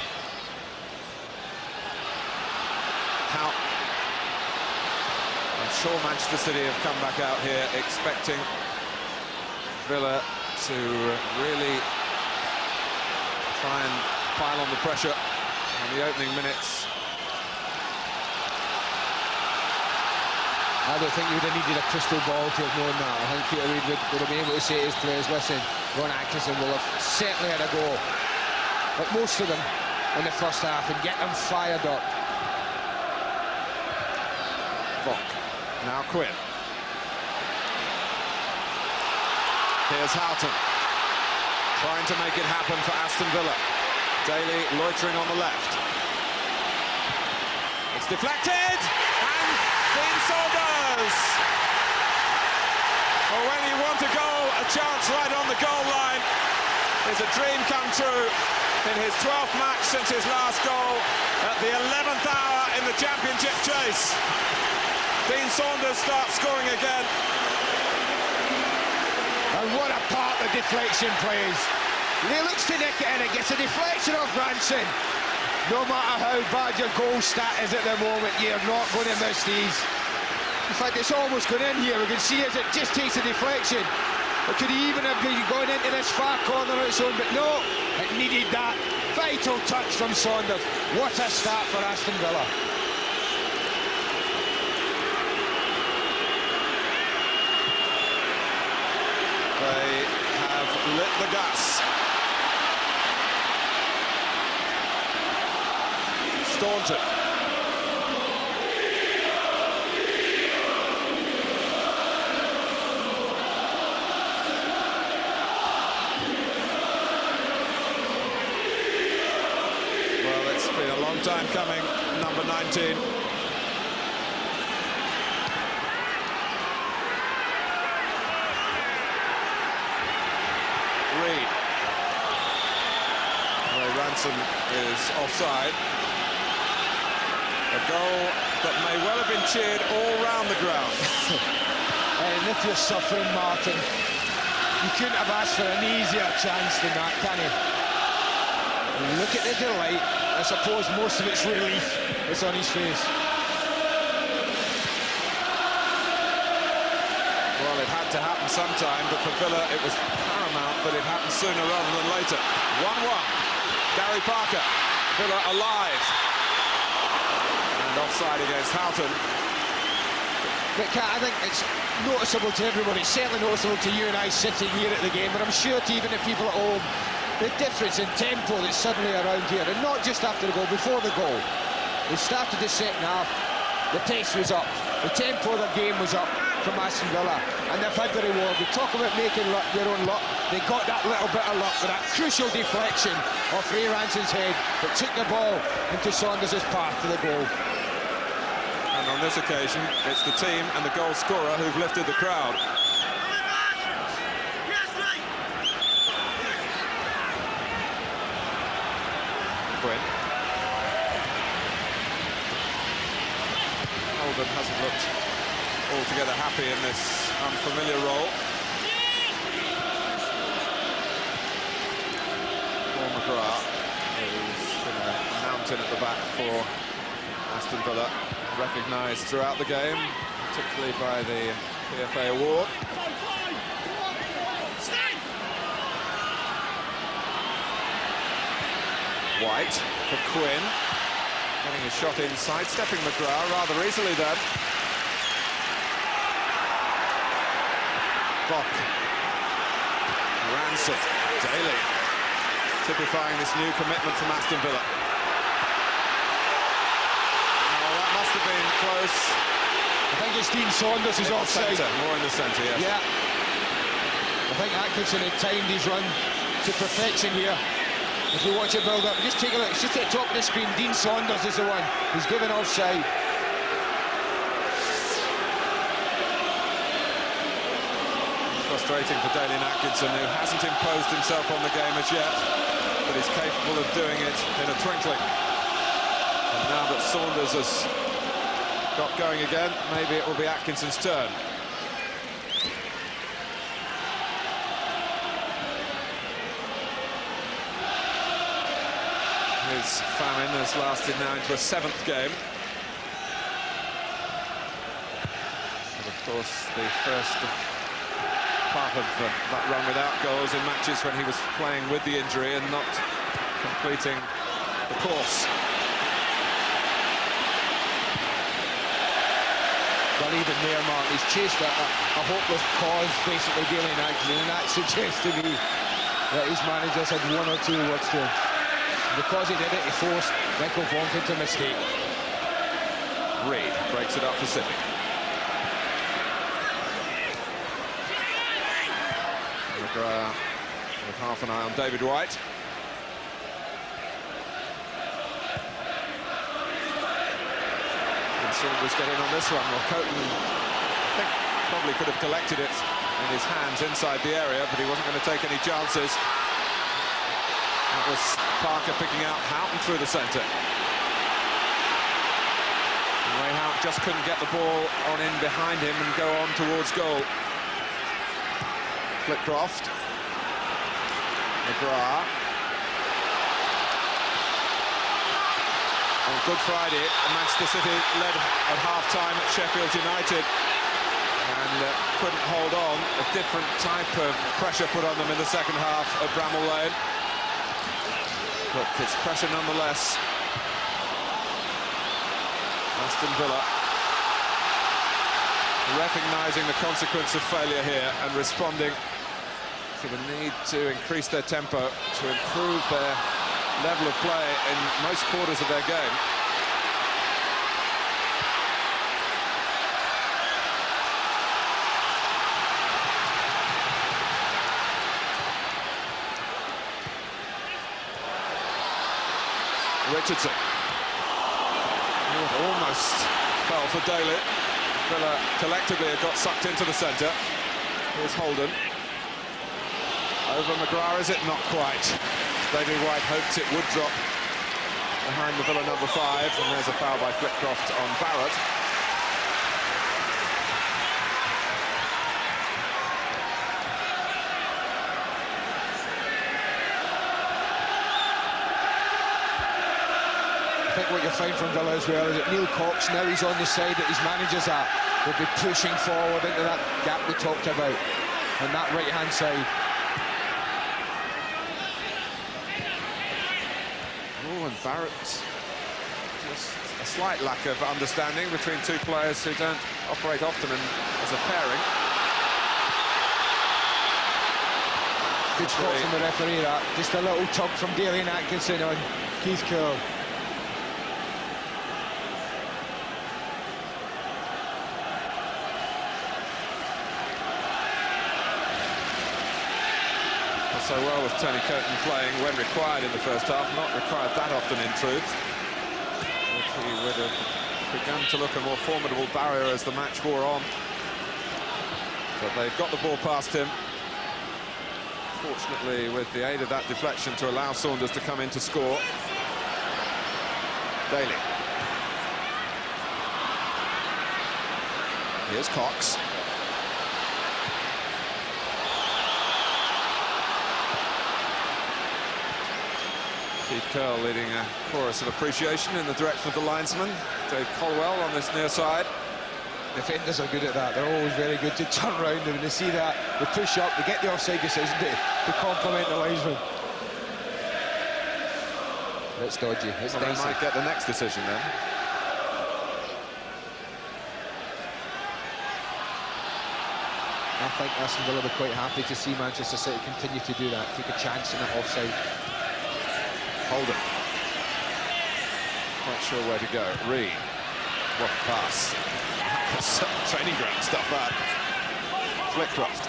How? I'm sure Manchester City have come back out here expecting Villa to really try and pile on the pressure in the opening minutes. I don't think you would have needed a crystal ball to have known that. I think Peter Reid would have been able to say to his players, listen, Ron Atkinson will have certainly had a go, but most of them in the first half, and get them fired up. Vonk. Now Quinn. Here's Houghton. Trying to make it happen for Aston Villa. Daly loitering on the left. It's deflected, and Dean Saunders. Well, when you want a goal, a chance right on the goal line is a dream come true in his 12th match since his last goal at the 11th hour in the championship chase. Dean Saunders starts scoring again. And what a part the deflection plays. He looks to nick it and it gets a deflection off Ranson. No matter how bad your goal stat is at the moment, you're not going to miss these. In fact, it's almost gone in here. We can see as it just takes a deflection. It could even have been going into this far corner on its own, but no, it needed that vital touch from Saunders. What a start for Aston Villa. They have lit the gas. Staunton. Well, it's been a long time coming, number 19. Reid. Ranson is offside. A goal that may well have been cheered all round the ground. And if you're suffering, Martin, you couldn't have asked for an easier chance than that, can you? Look at the delight. I suppose most of it's relief that's on his face. Well, it had to happen sometime, but for Villa it was paramount that it happened sooner rather than later. 1-1. Gary Parker. Villa alive. And offside against Houghton. But Kat, I think it's noticeable to everybody. It's certainly noticeable to you and I sitting here at the game, but I'm sure to even the people at home, the difference in tempo that's suddenly around here, and not just after the goal, before the goal. They started the second half, the pace was up, the tempo of the game was up from Aston Villa, and they've had the reward. We talk about making luck, your own luck. They got that little bit of luck with that crucial deflection off Ray Ranson's head that took the ball into Saunders' path to the goal. And on this occasion, it's the team and the goal scorer who've lifted the crowd. Quinn. Holden hasn't looked altogether happy in this unfamiliar role. Paul McGrath, who's been a mountain at the back for Aston Villa, recognised throughout the game, particularly by the PFA award. White for Quinn, getting a shot inside, stepping McGrath rather easily then. Bock, Ranson, Daly, typifying this new commitment from Aston Villa. Must have been close. I think it's Dean Saunders who's offside. More in the centre, yes. Yeah. I think Atkinson had timed his run to perfection here. If you watch it build up, just take a look. It's just at the top of the screen. Dean Saunders is the one who's given offside. It's frustrating for Dalian Atkinson, who hasn't imposed himself on the game as yet, but is capable of doing it in a twinkling. And now that Saunders has got going again, maybe it will be Atkinson's turn. His famine has lasted now into a 7th game. And of course, the first part of that run without goals in matches when he was playing with the injury and not completing the course. Well, even there, Mark, he's chased a hopeless cause, basically, Dalian Atkinson, and that suggests to me that his managers had one or two words to him. Because he did it, he forced Michael Vonk into a mistake. Reid breaks it up for City. McGrath with half an eye on David White. And Saunders get in on this one. Well, Coton, I think, probably could have collected it in his hands inside the area, but he wasn't going to take any chances. That was Parker picking out Houghton through the centre. Ray Houghton just couldn't get the ball on in behind him and go on towards goal. Flitcroft. McGrath. On Good Friday, Manchester City led at half-time at Sheffield United and couldn't hold on. A different type of pressure put on them in the second half at Bramall Lane. But it's pressure nonetheless. Aston Villa recognising the consequence of failure here and responding to the need to increase their tempo, to improve their level of play in most quarters of their game. Richardson. Almost fell for Daly. Villa collectively had got sucked into the centre. Here's Holden. Over McGrath, is it? Not quite. David White hoped it would drop behind the Villa number 5, and there's a foul by Flitcroft on Barrett. I think what you'll find from Villa as well is that Neil Cox, now he's on the side that his managers are, will be pushing forward into that gap we talked about, on that right-hand side. Oh, and Barrett, just a slight lack of understanding between two players who don't operate often as a pairing. Good spot from the referee, that. Just a little tug from Daly and Atkinson on Keith Curl. So well with Tony Coton playing when required in the first half, not required that often in truth. But he would have begun to look a more formidable barrier as the match wore on. But they've got the ball past him. Fortunately, with the aid of that deflection to allow Saunders to come in to score. Daly. Here's Cox. Keith Curl leading a chorus of appreciation in the direction of the linesman. Dave Colwell on this near side. Defenders are good at that. They're always very good to turn around and when they see that, they push up, they get the offside decision to compliment the linesman. It's dodgy. It's well, they might get the next decision then. I think Aston Villa will be quite happy to see Manchester City continue to do that, take a chance in that offside. Holden. Not sure where to go. Reed. What a pass. Training ground stuff, that. Flitcroft.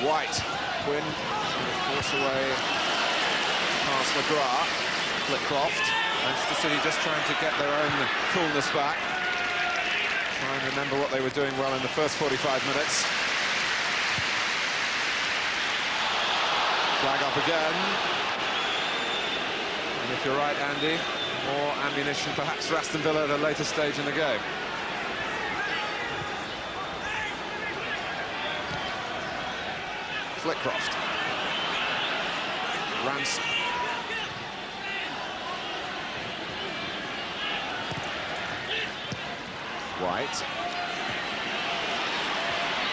White. Quinn. Force away past McGrath. Flitcroft. Manchester City just trying to get their own coolness back. Try and remember what they were doing well in the first 45 minutes. Flag up again. And if you're right, Andy, more ammunition perhaps for Aston Villa at a later stage in the game. Flitcroft. Ransom. White.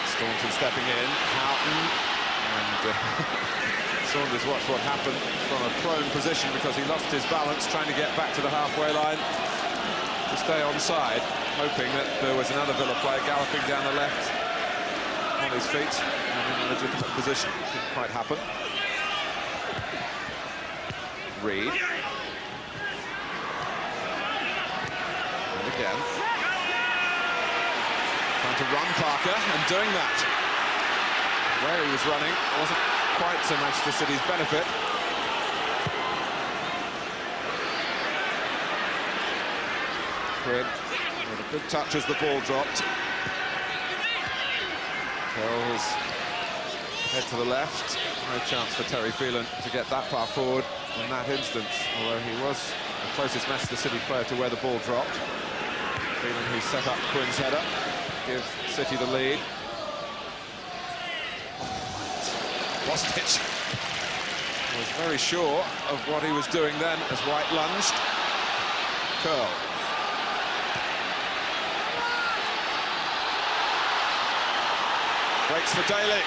Staunton stepping in. Houghton. And Saunders watched what happened from a prone position because he lost his balance trying to get back to the halfway line to stay onside, hoping that there was another Villa player galloping down the left on his feet and in a legitimate position. Didn't quite happen. Reed. And again. Trying to run Parker and doing that. Where he was running wasn't quite to Manchester City's benefit. Quinn with a good touch as the ball dropped. Curls head to the left. No chance for Terry Phelan to get that far forward in that instance, although he was the closest Manchester City player to where the ball dropped. Phelan, who set up Quinn's header, give City the lead. Bostic was very sure of what he was doing then as White lunged. Curl. Breaks for Daly.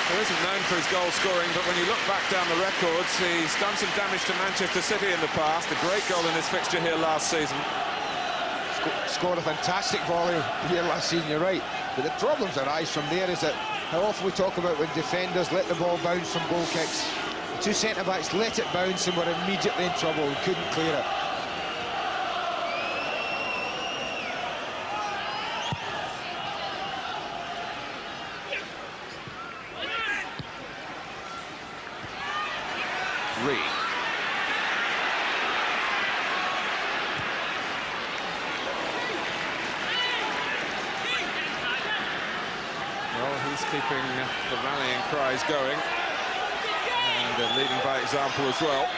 He isn't known for his goal scoring, but when you look back down the records, he's done some damage to Manchester City in the past. A great goal in his fixture here last season. Scored a fantastic volley here last season, you're right. But the problems arise from there is that how often we talk about when defenders let the ball bounce from goal kicks. The two centre-backs let it bounce and were immediately in trouble and couldn't clear it. Reed. Well, he's keeping the rallying cries going and leading by example as well.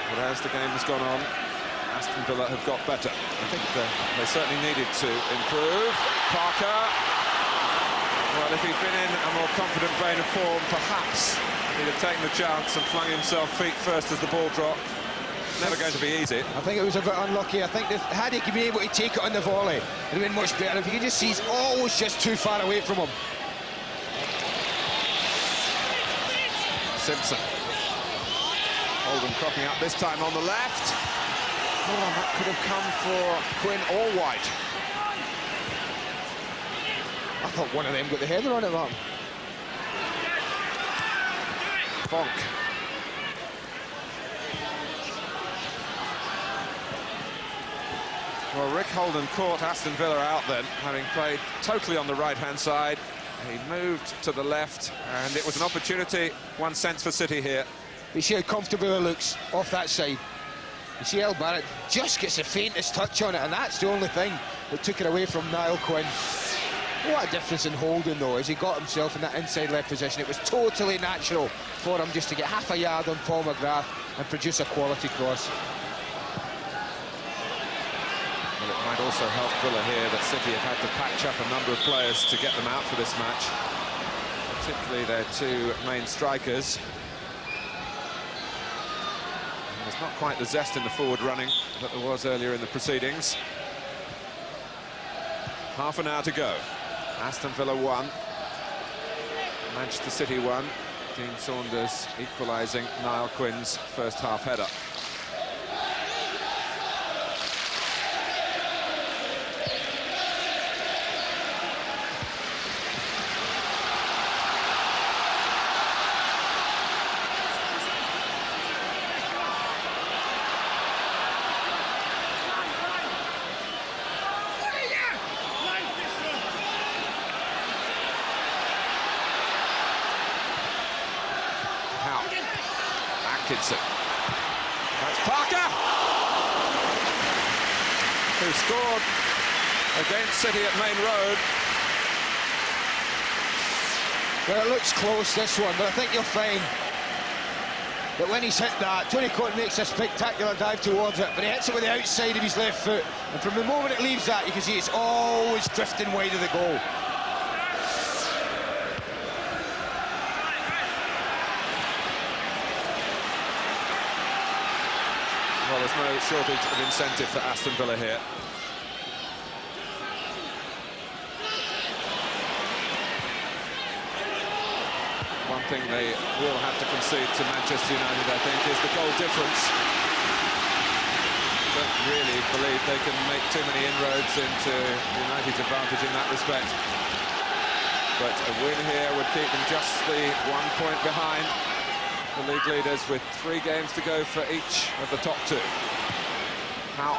But as the game has gone on, Aston Villa have got better. I think they certainly needed to improve. Parker. Well, if he'd been in a more confident vein of form, perhaps he'd have taken the chance and flung himself feet first as the ball dropped. Never going to be easy. I think it was a bit unlucky. I think that had he been able to take it on the volley, it would have been much better. If you can just see, he's always just too far away from him. Simpson. Oldham cropping up this time on the left. Oh, that could have come for Quinn or White. I thought one of them got the header on it, man. Fonk. Well, Rick Holden caught Aston Villa out then, having played totally on the right-hand side. He moved to the left, and it was an opportunity, one sense for City here. You see how comfortable it looks off that side. You see El Barrett just gets the faintest touch on it, and that's the only thing that took it away from Niall Quinn. What a difference in Holden, though, as he got himself in that inside left position. It was totally natural for him just to get half a yard on Paul McGrath and produce a quality cross. Well, it might also help Villa here that City have had to patch up a number of players to get them out for this match, particularly their two main strikers. There's not quite the zest in the forward running that there was earlier in the proceedings. Half an hour to go. Aston Villa 1. Manchester City 1. Dean Saunders equalising Niall Quinn's first half header. That's Parker, who scored against City at Main Road. Well, it looks close, this one, but I think you'll find that when he's hit that, Tony Coton makes a spectacular dive towards it, but he hits it with the outside of his left foot. And from the moment it leaves that, you can see it's always drifting wide of the goal. Well, there's no shortage of incentive for Aston Villa here. One thing they will have to concede to Manchester United, I think, is the goal difference. I don't really believe they can make too many inroads into United's advantage in that respect. But a win here would keep them just the 1 point behind the league leaders, with 3 games to go for each of the top 2. How?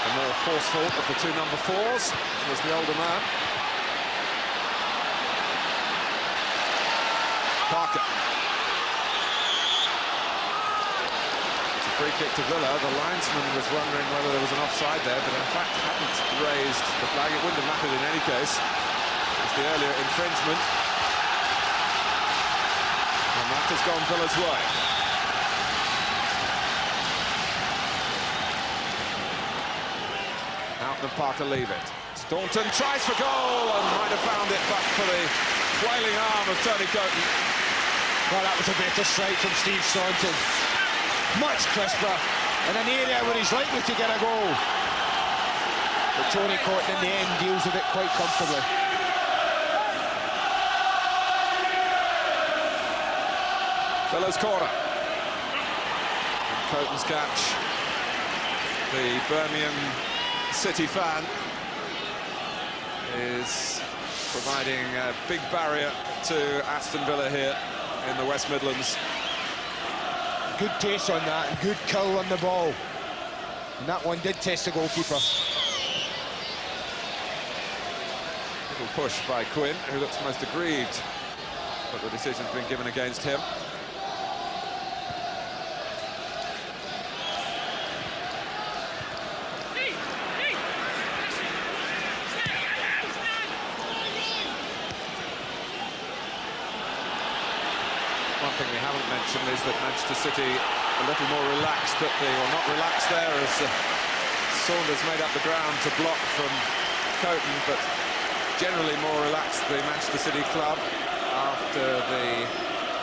The more forceful of the 2 number 4s was the older man. Parker. It's a free kick to Villa. The linesman was wondering whether there was an offside there, but in fact hadn't raised the flag. It wouldn't have mattered in any case. It's the earlier infringement. And that has gone Villa's way. Out and Parker leave it. Staunton tries for goal and might have found it, but for the flailing arm of Tony Coton. Well, that was a better strike from Steve Staunton. Much crisper, in an area where he's likely to get a goal. But Tony Coton in the end deals with it quite comfortably. Villa's corner. And Coton's catch. The Birmingham City fan is providing a big barrier to Aston Villa here in the West Midlands. Good taste on that and good curl on the ball. And that one did test the goalkeeper. Little push by Quinn, who looks most aggrieved, but the decision's been given against him. One thing we haven't mentioned is that Manchester City a little more relaxed at the, or not relaxed there, as Saunders made up the ground to block from Coton, but generally more relaxed, the Manchester City club, after the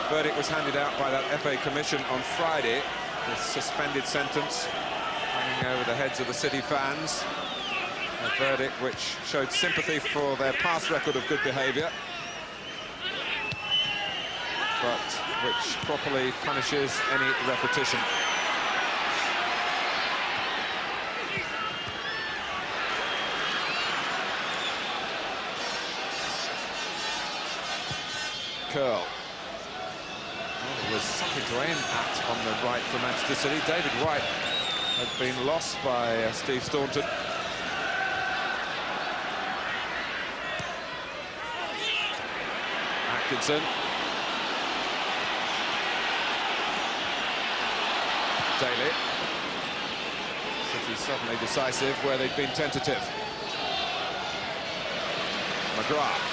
verdict was handed out by that FA Commission on Friday, the suspended sentence hanging over the heads of the City fans, a verdict which showed sympathy for their past record of good behaviour, but which properly punishes any repetition. Curl. Well, there was something to aim at on the right for Manchester City. David White had been lost by Steve Staunton. Atkinson. Daly. City suddenly decisive where they'd been tentative. McGrath.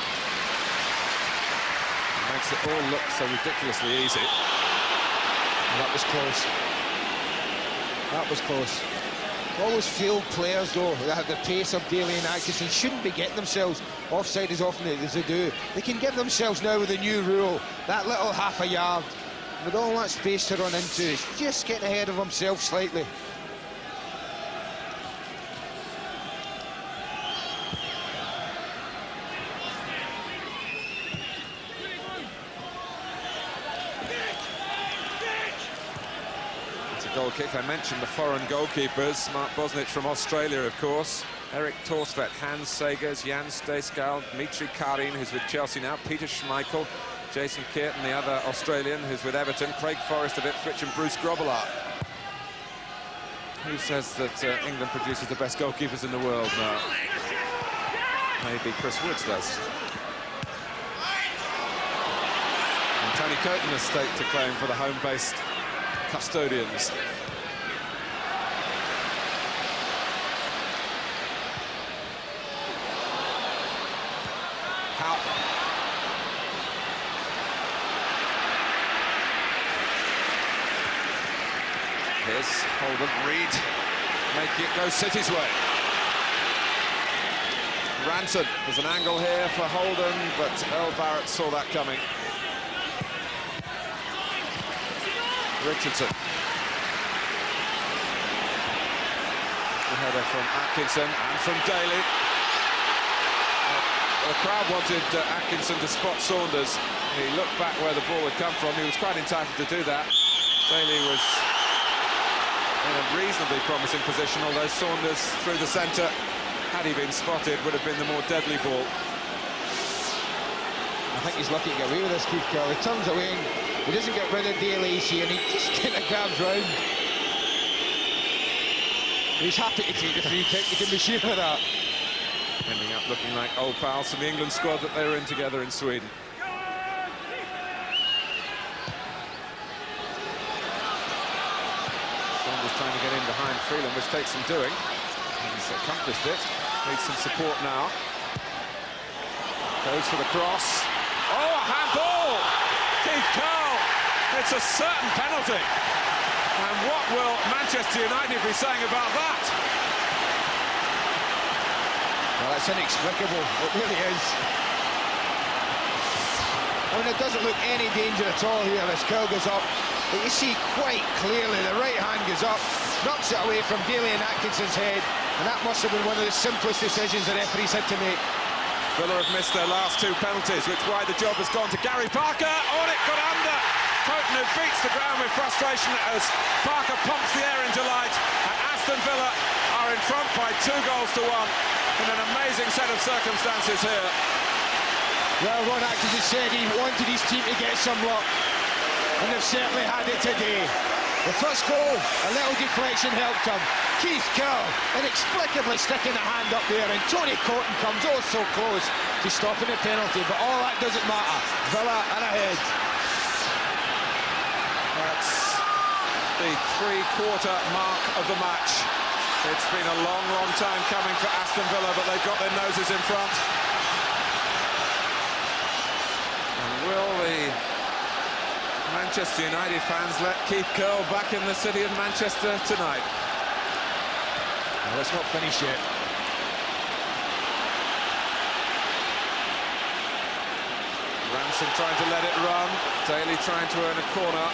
Makes it all look so ridiculously easy. And that was close. That was close. Always field players, though, that have the pace of Daly and Atkinson, shouldn't be getting themselves offside as often as they do. They can give themselves now with the new rule, that little half a yard. With all that space to run into, he's just getting ahead of himself slightly. It's a goal kick. I mentioned the foreign goalkeepers. Mark Bosnich from Australia, of course. Eric Torsvet, Hans Sagers, Jan Stejskal, Dmitry Karin, who's with Chelsea now, Peter Schmeichel, Jason Kearton, the other Australian, who's with Everton, Craig Forrest of Ipswich, and Bruce Grobbelaar. Who says that England produces the best goalkeepers in the world now? Maybe Chris Woods does. And Tony Coton has staked a claim for the home-based custodians. How? Here's Holden, Reed, making it go City's way. Ranson, there's an angle here for Holden, but Earl Barrett saw that coming. Richardson. The header from Atkinson and from Daly. The crowd wanted Atkinson to spot Saunders. He looked back where the ball had come from. He was quite entitled to do that. Daly was in a reasonably promising position, although Saunders through the centre, had he been spotted, would have been the more deadly ball. I think he's lucky to get away with this, Keith Curl. He turns away and he doesn't get rid of Daly, and he just kind of grabs round. He's happy to take the free kick, you can be sure of that. Ending up looking like old pals from the England squad that they were in together in Sweden. trying to get in behind Freeland, which takes some doing. He's accomplished it. Needs some support now. Goes for the cross. Oh, a handball! Keith Curle. It's a certain penalty. And what will Manchester United be saying about that? Well, it's inexplicable. It really is. I mean, it doesn't look any danger at all here as Curle goes up. But you see quite clearly the right hand goes up, knocks it away from Daly and Atkinson's head, and that must have been one of the simplest decisions the referees had to make. Villa have missed their last 2 penalties, which is why the job has gone to Gary Parker. Oh, and it got under. Coton, who beats the ground with frustration as Parker pumps the air in delight, and Aston Villa are in front by 2 goals to 1 in an amazing set of circumstances here. Well, Ron Atkinson said he wanted his team to get some luck, and they've certainly had it today. The first goal, a little deflection helped him. Keith Curle inexplicably sticking a hand up there, and Tony Coton comes oh so close to stopping the penalty, but all that doesn't matter. Villa are ahead. That's the 3-quarter mark of the match. It's been a long, long time coming for Aston Villa, but they've got their noses in front. And will the Manchester United fans let Keith Curle back in the city of Manchester tonight? Well, it's not finished yet. Ransom trying to let it run. Daly trying to earn a corner.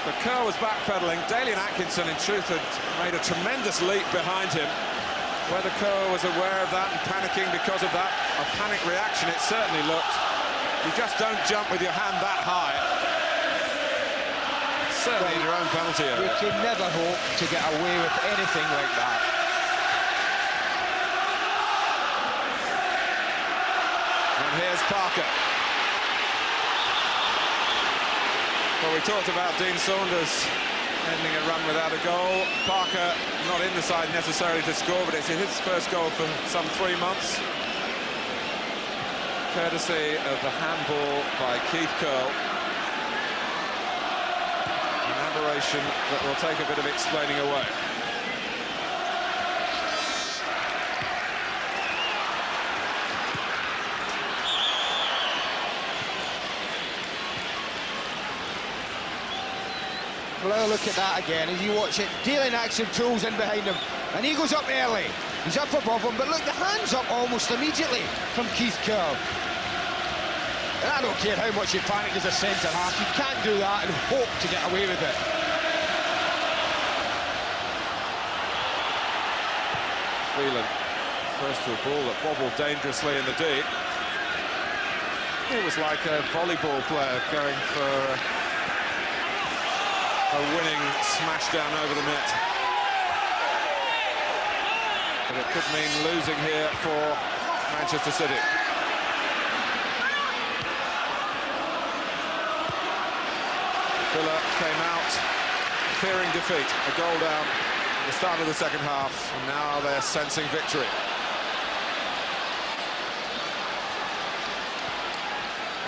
But Curle was backpedaling. Daly and Atkinson, in truth, had made a tremendous leap behind him. Whether Curle was aware of that and panicking because of that, a panic reaction, it certainly looked. You just don't jump with your hand that high. Certainly in your own penalty area. You can never hope to get away with anything like that. And here's Parker. Well, we talked about Dean Saunders ending a run without a goal. Parker not in the side necessarily to score, but it's his first goal for some 3 months. Courtesy of the handball by Keith Curle. An aberration that will take a bit of explaining away. Well, have a look at that again. As you watch it, Daly and Atkinson pulls in behind him, and he goes up early. He's up above him, but look, the hand's up almost immediately from Keith Curle. And I don't care how much you panic as a centre-half, you can't do that and hope to get away with it. Freeland, first to a ball that bobbled dangerously in the deep. It was like a volleyball player going for a winning smash down over the net. But it could mean losing here for Manchester City. Villa came out fearing defeat, a goal down at the start of the second half, and now they're sensing victory.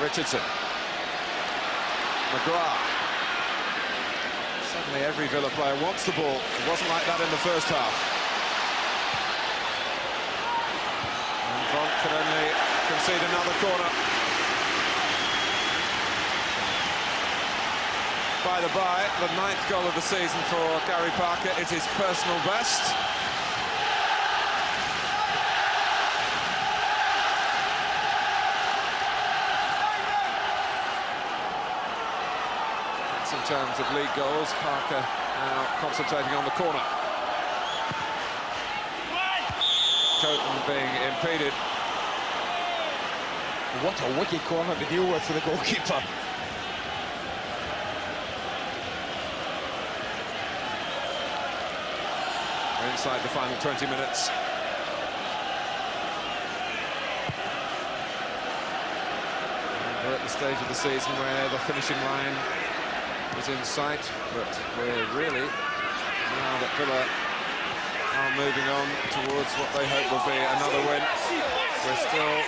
Richardson. McGrath. Suddenly every Villa player wants the ball. It wasn't like that in the first half. And Vonk can only concede another corner. By the by, the 9th goal of the season for Gary Parker is his personal best. That's in terms of league goals. Parker now concentrating on the corner. Coton being impeded. What a wicked corner to deal with for the goalkeeper. Inside the final 20 minutes. And we're at the stage of the season where the finishing line is in sight, but we're really, now that Villa are moving on towards what they hope will be another win, we're still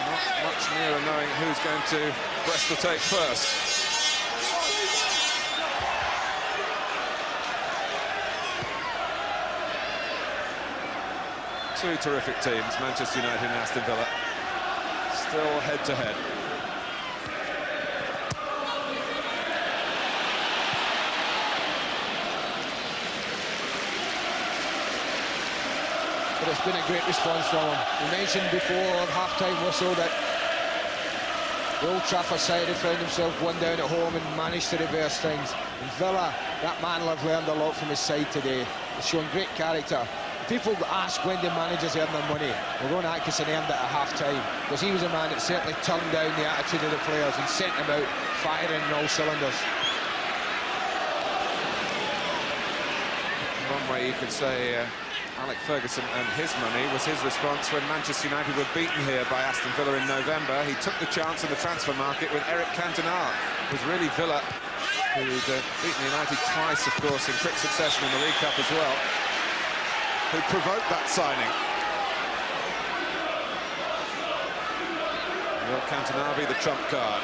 not much nearer knowing who's going to press the tape first. Two terrific teams, Manchester United and Aston Villa, still head-to-head. But it's been a great response from him. We mentioned before half-time whistle that the Old Trafford side had found himself one down at home and managed to reverse things. And Villa, that man have learned a lot from his side today. He's shown great character. People ask when the managers earn their money. Well, Ron Atkinson earned it at half-time, because he was a man that certainly turned down the attitude of the players and sent them out firing on all cylinders. One way you could say Alec Ferguson and his money was his response when Manchester United were beaten here by Aston Villa in November. He took the chance in the transfer market with Eric Cantona. It was really Villa who'd beaten United twice, of course, in quick succession in the League Cup as well, who provoked that signing. Will Cantona be the trump card?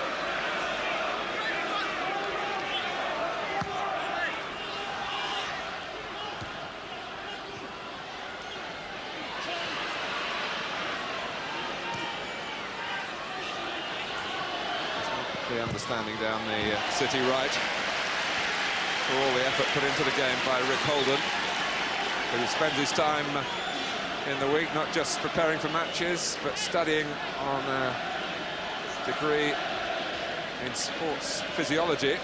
The understanding down the City right for all the effort put into the game by Rick Holden, who spends his time in the week not just preparing for matches but studying on a degree in sports physiology.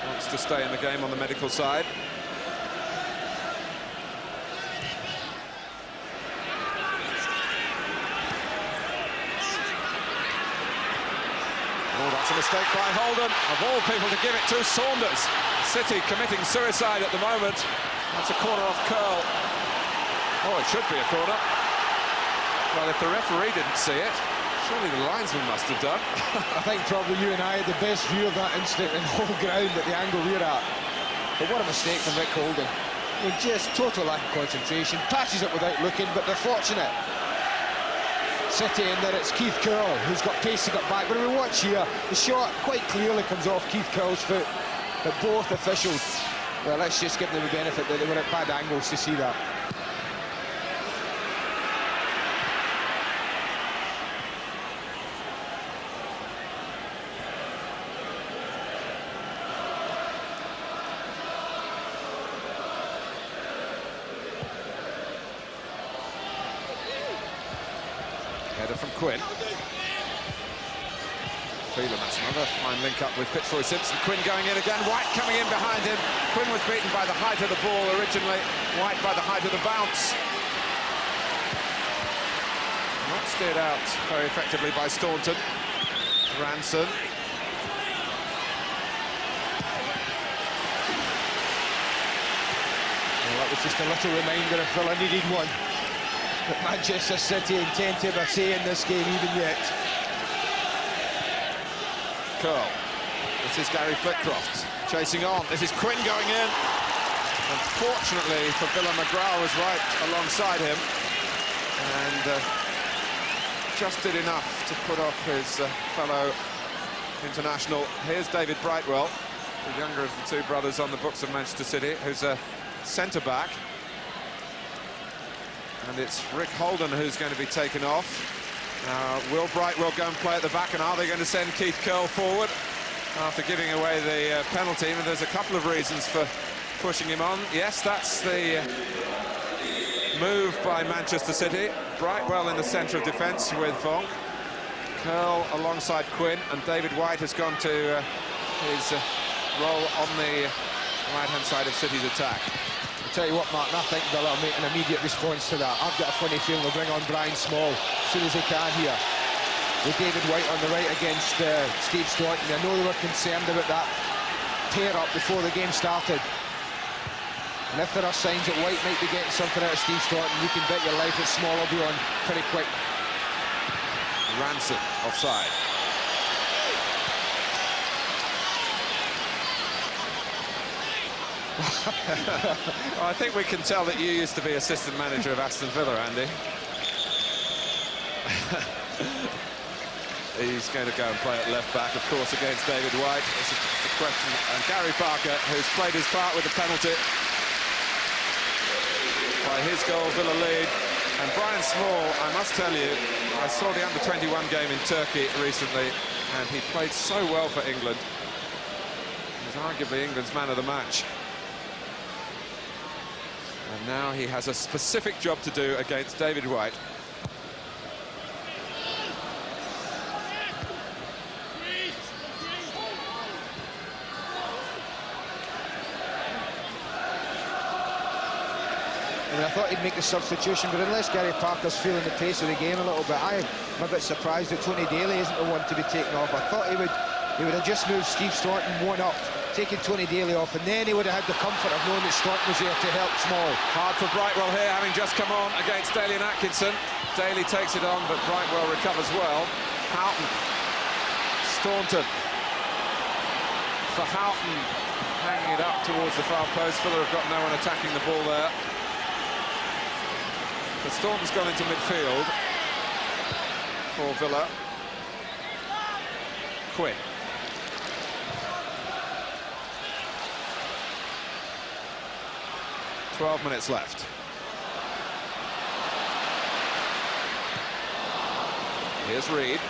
Wants to stay in the game on the medical side. Oh, that's a mistake by Holden. Of all people to give it to, Saunders. City committing suicide at the moment. That's a corner off curl. Oh, it should be a corner. Well, if the referee didn't see it, surely the linesman must have done. I think probably you and I had the best view of that incident in whole ground at the angle we're at. But what a mistake from Rick Holden. I mean, just total lack of concentration. Passes it without looking, but they're fortunate. City, and then it's Keith Curl who's got pace to get back. But we watch here, the shot quite clearly comes off Keith Curl's foot. But both officials, well, let's just give them the benefit that they were at bad angles to see that. Header from Quinn. Phelan, that's another fine link up with Fitzroy Simpson. Quinn going in again, White coming in behind him. Quinn was beaten by the height of the ball originally, White by the height of the bounce. Not steered out very effectively by Staunton. Ranson. Well, that was just a little reminder if Villa needed one. But Manchester City intend to have a say in this game even yet. Curl. This is Gary Flitcroft chasing on. This is Quinn going in. Unfortunately for Villa, McGrath was right alongside him and just did enough to put off his fellow international. Here's David Brightwell, the younger of the two brothers on the books of Manchester City, who's a centre-back. And it's Rick Holden who's going to be taken off. Will Brightwell go and play at the back, and are they going to send Keith Curl forward after giving away the penalty? And there's a couple of reasons for pushing him on. Yes, that's the move by Manchester City. Brightwell in the centre of defence with Vonk. Curl alongside Quinn, and David White has gone to his role on the right-hand side of City's attack. Tell you what, Martin, I think they'll make an immediate response to that. I've got a funny feeling they'll bring on Brian Small as soon as they can here. With David White on the right against Steve Staunton. I know they were concerned about that tear-up before the game started. And if there are signs that White might be getting something out of Steve Staunton, you can bet your life that Small will be on pretty quick. Ranson offside. Well, I think we can tell that you used to be assistant manager of Aston Villa, Andy. He's going to go and play at left back, of course, against David White. It's a question. And Gary Parker, who's played his part with the penalty. by his goal, Villa lead. And Brian Small, I must tell you, I saw the under-21 game in Turkey recently, and he played so well for England. He was arguably England's man of the match. And now he has a specific job to do against David White. I mean, I thought he'd make the substitution, but unless Gary Parker's feeling the pace of the game a little bit, I'm a bit surprised that Tony Daly isn't the one to be taken off. I thought he would have just moved Steve Staunton one up, taking Tony Daly off, and then he would have had the comfort of knowing that Staunton was there to help Small. Hard for Brightwell here, having just come on against Daly and Atkinson. Daly takes it on, but Brightwell recovers well. Houghton, Staunton. For Houghton, hanging it up towards the far post. Fuller have got no one attacking the ball there. The Staunton's gone into midfield for Villa. Quinn. "12 minutes left. Here's Reed.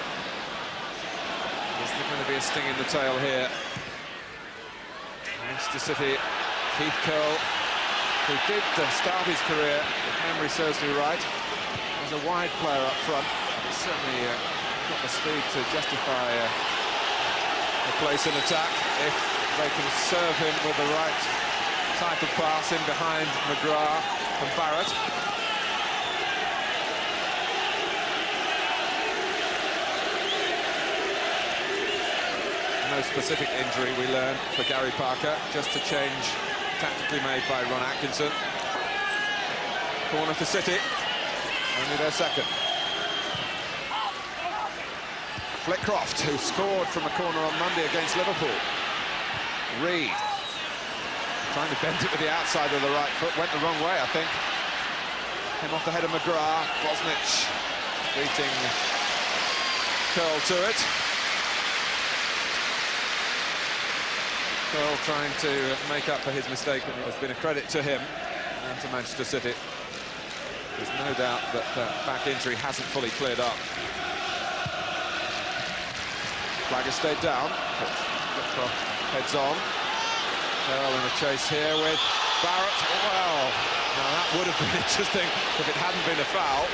Is there going to be a sting in the tail here? Manchester City, Keith Curle, who did start his career, if memory serves me right, as a wide player up front. He's certainly got the speed to justify a place in attack if they can serve him with the right type of pass in behind McGrath and Barrett. No specific injury, we learn, for Gary Parker, just a change tactically made by Ron Atkinson. Corner for City, only their second. Flitcroft, who scored from a corner on Monday against Liverpool. Reed, trying to bend it with the outside of the right foot, went the wrong way, I think. Came off the head of McGrath. Bosnich beating Curl to it. Curl trying to make up for his mistake, and it has been a credit to him and to Manchester City. There's no doubt that that back injury hasn't fully cleared up. Flag has stayed down. Flitcroft heads on. Curl in a chase here with Barrett. Well, now that would have been interesting if it hadn't been a foul.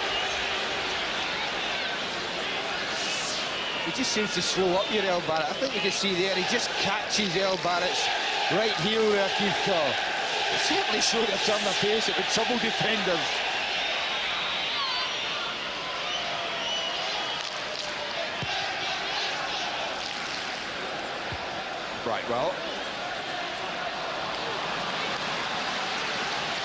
He just seems to slow up your El Barrett. I think you can see there, he just catches El Barrett's right heel there, Keith Curle. It certainly showed a turn of pace. It would trouble defenders. Brightwell.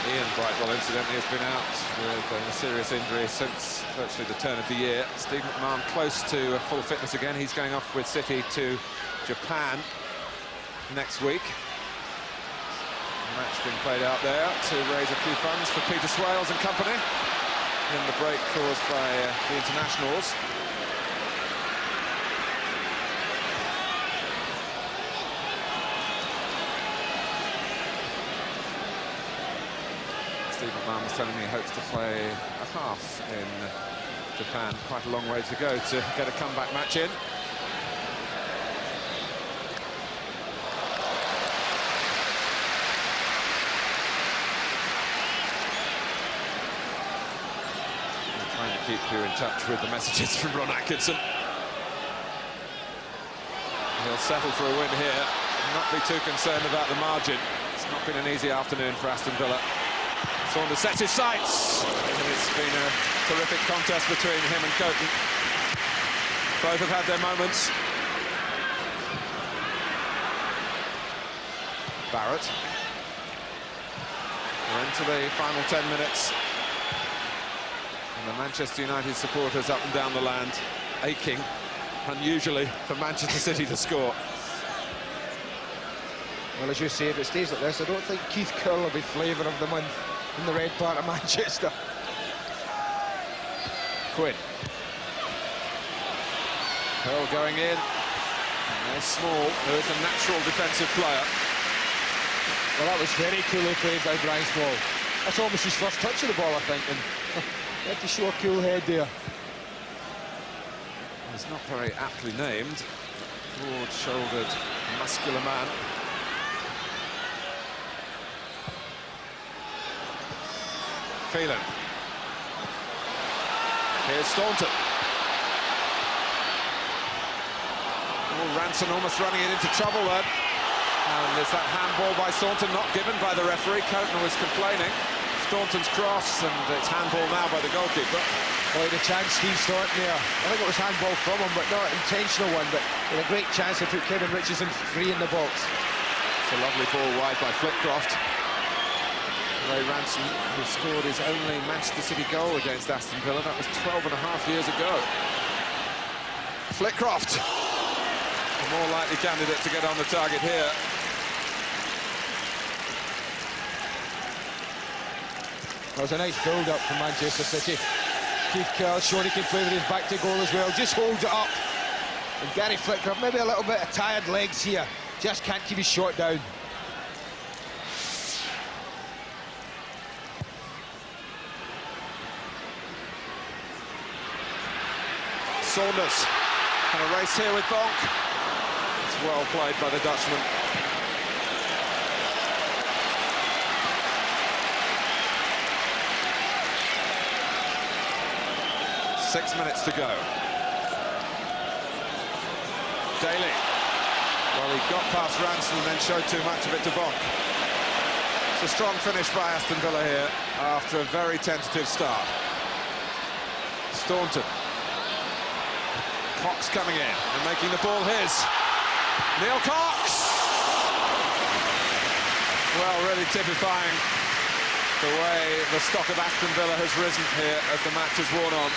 Ian Brightwell, incidentally, has been out with a serious injury since virtually the turn of the year. Steve McMahon close to full fitness again. He's going off with City to Japan next week. The match being played out there to raise a few funds for Peter Swales and company in the break caused by the internationals. Steve McMahon was telling me he hopes to play a half in Japan. Quite a long way to go to get a comeback match in. I'm trying to keep you in touch with the messages from Ron Atkinson. He'll settle for a win here, not be too concerned about the margin. It's not been an easy afternoon for Aston Villa. Saunders sets his sights, and it's been a terrific contest between him and Coton. Both have had their moments. Barrett. We're into the final 10 minutes. And the Manchester United supporters up and down the land aching, unusually, for Manchester City to score. Well, as you say, if it stays like this, I don't think Keith Curle will be flavour of the month in the red part of Manchester. Quinn. Curl going in. And there's Small, who is a natural defensive player. Well, that was very coolly played by Brian Small. That's almost his first touch of the ball, I think, and he had to show a cool head there. He's not very aptly named. Broad-shouldered, muscular man. Phelan. Here's Staunton. Oh, Ranson almost running it into trouble then. And there's that handball by Staunton not given by the referee. Coulton was complaining. Staunton's cross, and it's handball now by the goalkeeper. Boy, the chance Steve Staunton there. I think it was handball from him, but not an intentional one, but with a great chance to put Kevin Richardson free in the box. It's a lovely ball wide by Flitcroft. Ray Ranson, who scored his only Manchester City goal against Aston Villa. That was 12 and a half years ago. Flitcroft, the more likely candidate to get on the target here. That was a nice build-up from Manchester City. Keith Curl showing he can play with his back to goal as well. Just holds it up. And Gary Flitcroft, maybe a little bit of tired legs here. Just can't keep his shot down. Saunders, and a race here with Bonk. It's well played by the Dutchman. Six minutes to go. Daly. Well, he got past Ranson and then showed too much of it to Bonk. It's a strong finish by Aston Villa here after a very tentative start. Staunton. Cox coming in and making the ball his. Neil Cox! Well, really typifying the way the stock of Aston Villa has risen here as the match has worn on.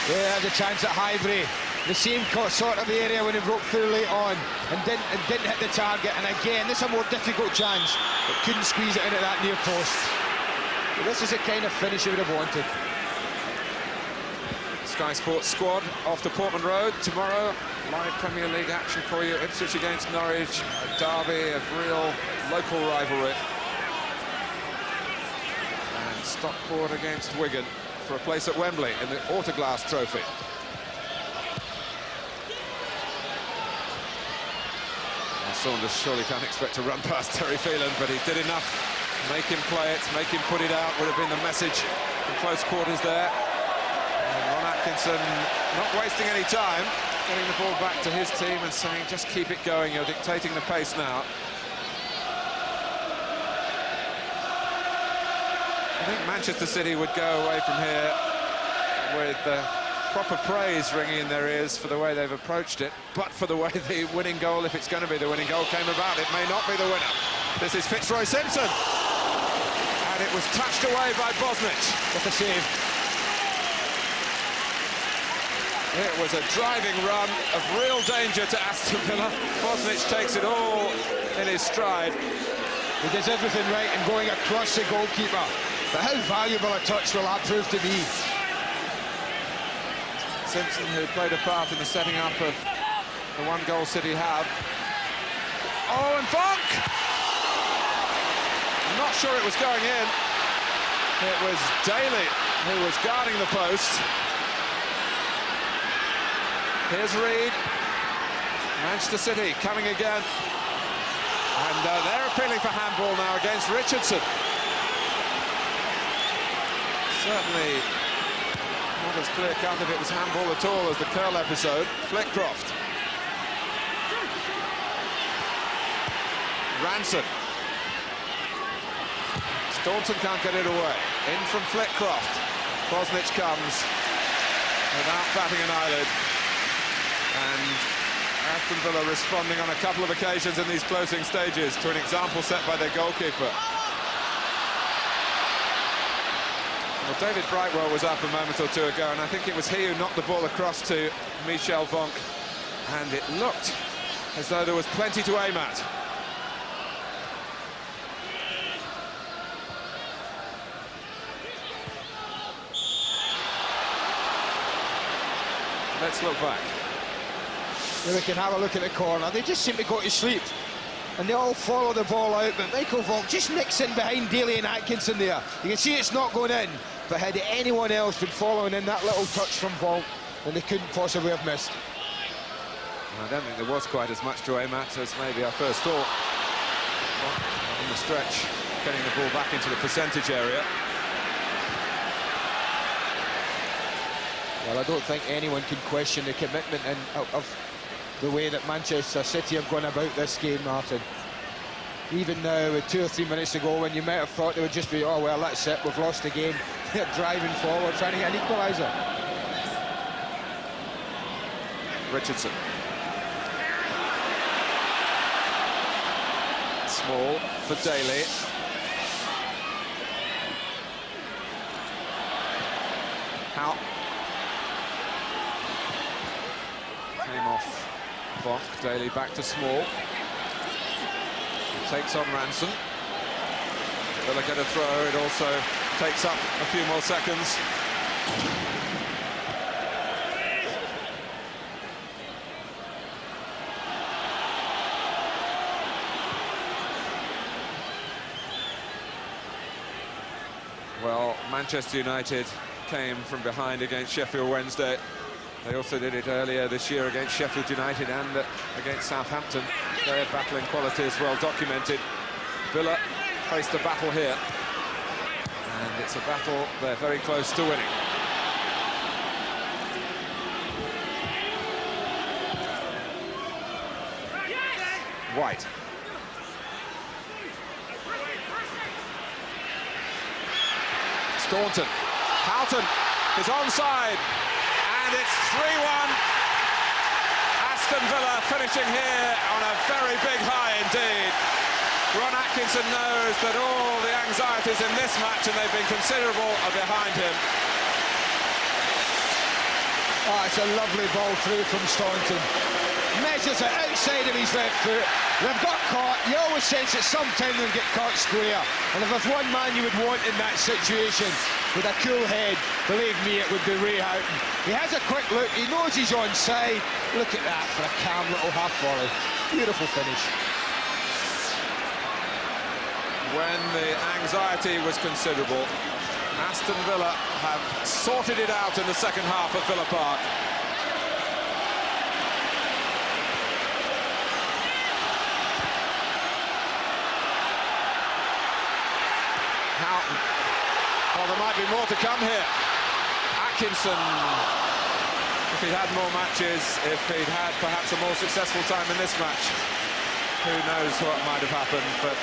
Yeah, had a chance at Highbury. The same sort of area when he broke through late on and didn't hit the target. And again, this is a more difficult chance, but couldn't squeeze it into that near post. But this is the kind of finish he would have wanted. Sky Sports squad off to Portman Road tomorrow. Live Premier League action for you. Ipswich against Norwich, a derby of real local rivalry. And Stockport against Wigan for a place at Wembley in the Autoglass Trophy. Well, Saunders surely can't expect to run past Terry Phelan, but he did enough. Make him play it, make him put it out, would have been the message in close quarters there. Atkinson not wasting any time, getting the ball back to his team and saying, just keep it going, you're dictating the pace now. I think Manchester City would go away from here with proper praise ringing in their ears for the way they've approached it, but for the way the winning goal, if it's going to be the winning goal, came about. It may not be the winner. This is Fitzroy Simpson. And it was touched away by Bosnich. What a save. It was a driving run of real danger to Aston Villa. Bosnich takes it all in his stride. He does everything right in going across the goalkeeper. But how valuable a touch will that prove to be? Simpson, who played a part in the setting up of the one goal City have. Oh, and Bonk! I'm not sure it was going in. It was Daly who was guarding the post. Here's Reed. Manchester City coming again. And they're appealing for handball now against Richardson. Certainly not as clear-cut if it was handball at all as the Curl episode. Flitcroft. Ranson. Staunton can't get it away. In from Flitcroft. Bosnich comes without batting an eyelid. And Aston Villa responding on a couple of occasions in these closing stages to an example set by their goalkeeper. Well, David Brightwell was up a moment or two ago, and I think it was he who knocked the ball across to Michel Vonk, and it looked as though there was plenty to aim at. Let's look back. Well, we can have a look at the corner. They just seem to go to sleep. and they all follow the ball out, but Michael Vonk just nicks in behind Daly and Atkinson there. You can see it's not going in, but had anyone else been following in that little touch from Vonk, then they couldn't possibly have missed. I don't think there was quite as much to aim at as maybe I first thought. On the stretch, getting the ball back into the percentage area. Well, I don't think anyone can question the commitment of the way that Manchester City have gone about this game, Martin. Even now, with 2 or 3 minutes to go, when you might have thought they would just be, oh, well, that's it, we've lost the game. They're driving forward, trying to get an equaliser. Richardson. Small for Daly. How? Came off Vonk. Daly back to Small. Takes on Ranson. Villa get a throw. It also takes up a few more seconds. Well, Manchester United came from behind against Sheffield Wednesday. They also did it earlier this year against Sheffield United and against Southampton. Their battling qualities well documented. Villa faced a battle here, and it's a battle they're very close to winning. White. Staunton. Houghton is onside, and it's 3-1. Aston Villa finishing here on a very big high indeed. Ron Atkinson knows that all the anxieties in this match, and they've been considerable, are behind him. Oh, it's a lovely ball through from Staunton. Measures it outside of his left foot. They've got caught. You always sense that sometime they'll get caught square. And if there's one man you would want in that situation with a cool head, believe me, it would be Ray Houghton. He has a quick look. He knows he's onside. Look at that for a calm little half volley. Beautiful finish. When the anxiety was considerable, Aston Villa have sorted it out in the second half at Villa Park. Houghton. Well, there might be more to come here. Atkinson, if he'd had more matches, if he'd had perhaps a more successful time in this match, who knows what might have happened, but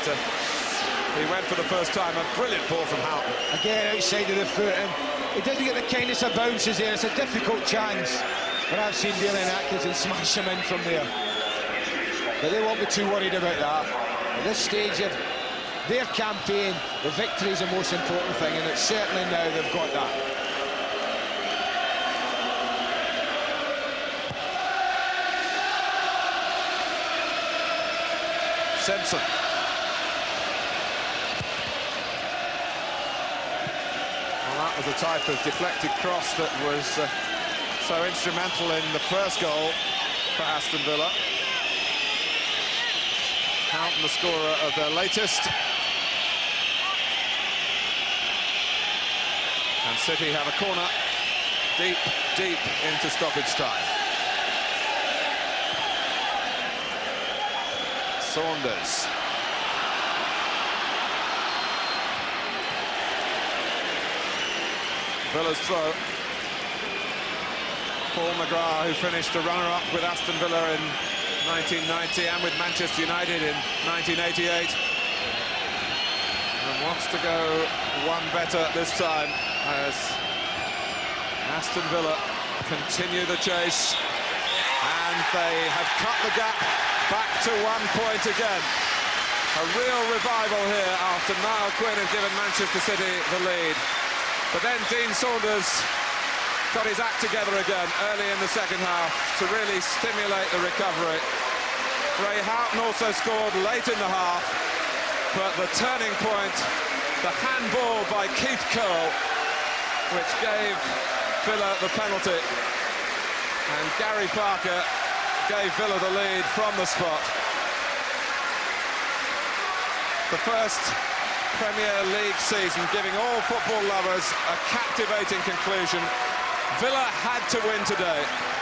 he went for the first time. A brilliant ball from Houghton. Again, outside of the foot, and he doesn't get the kindness of bounces there. It's a difficult chance, but I've seen Daly and Atkinson smash him in from there. But they won't be too worried about that. At this stage of their campaign, the victory is the most important thing, and it's certainly now they've got that. Simpson. Well, that was a type of deflected cross that was so instrumental in the first goal for Aston Villa. Houghton, the scorer of their latest. And City have a corner deep, deep into stoppage time. Saunders. Villa's throw. Paul McGrath, who finished a runner-up with Aston Villa in 1990 and with Manchester United in 1988. And wants to go one better this time as Aston Villa continue the chase. And they have cut the gap back to 1 point again. A real revival here after Niall Quinn had given Manchester City the lead. But then Dean Saunders got his act together again early in the second half to really stimulate the recovery. Ray Houghton also scored late in the half, but the turning point, the handball by Keith Curle, which gave Villa the penalty, and Gary Parker gave Villa the lead from the spot. The first Premier League season giving all football lovers a captivating conclusion. Villa had to win today.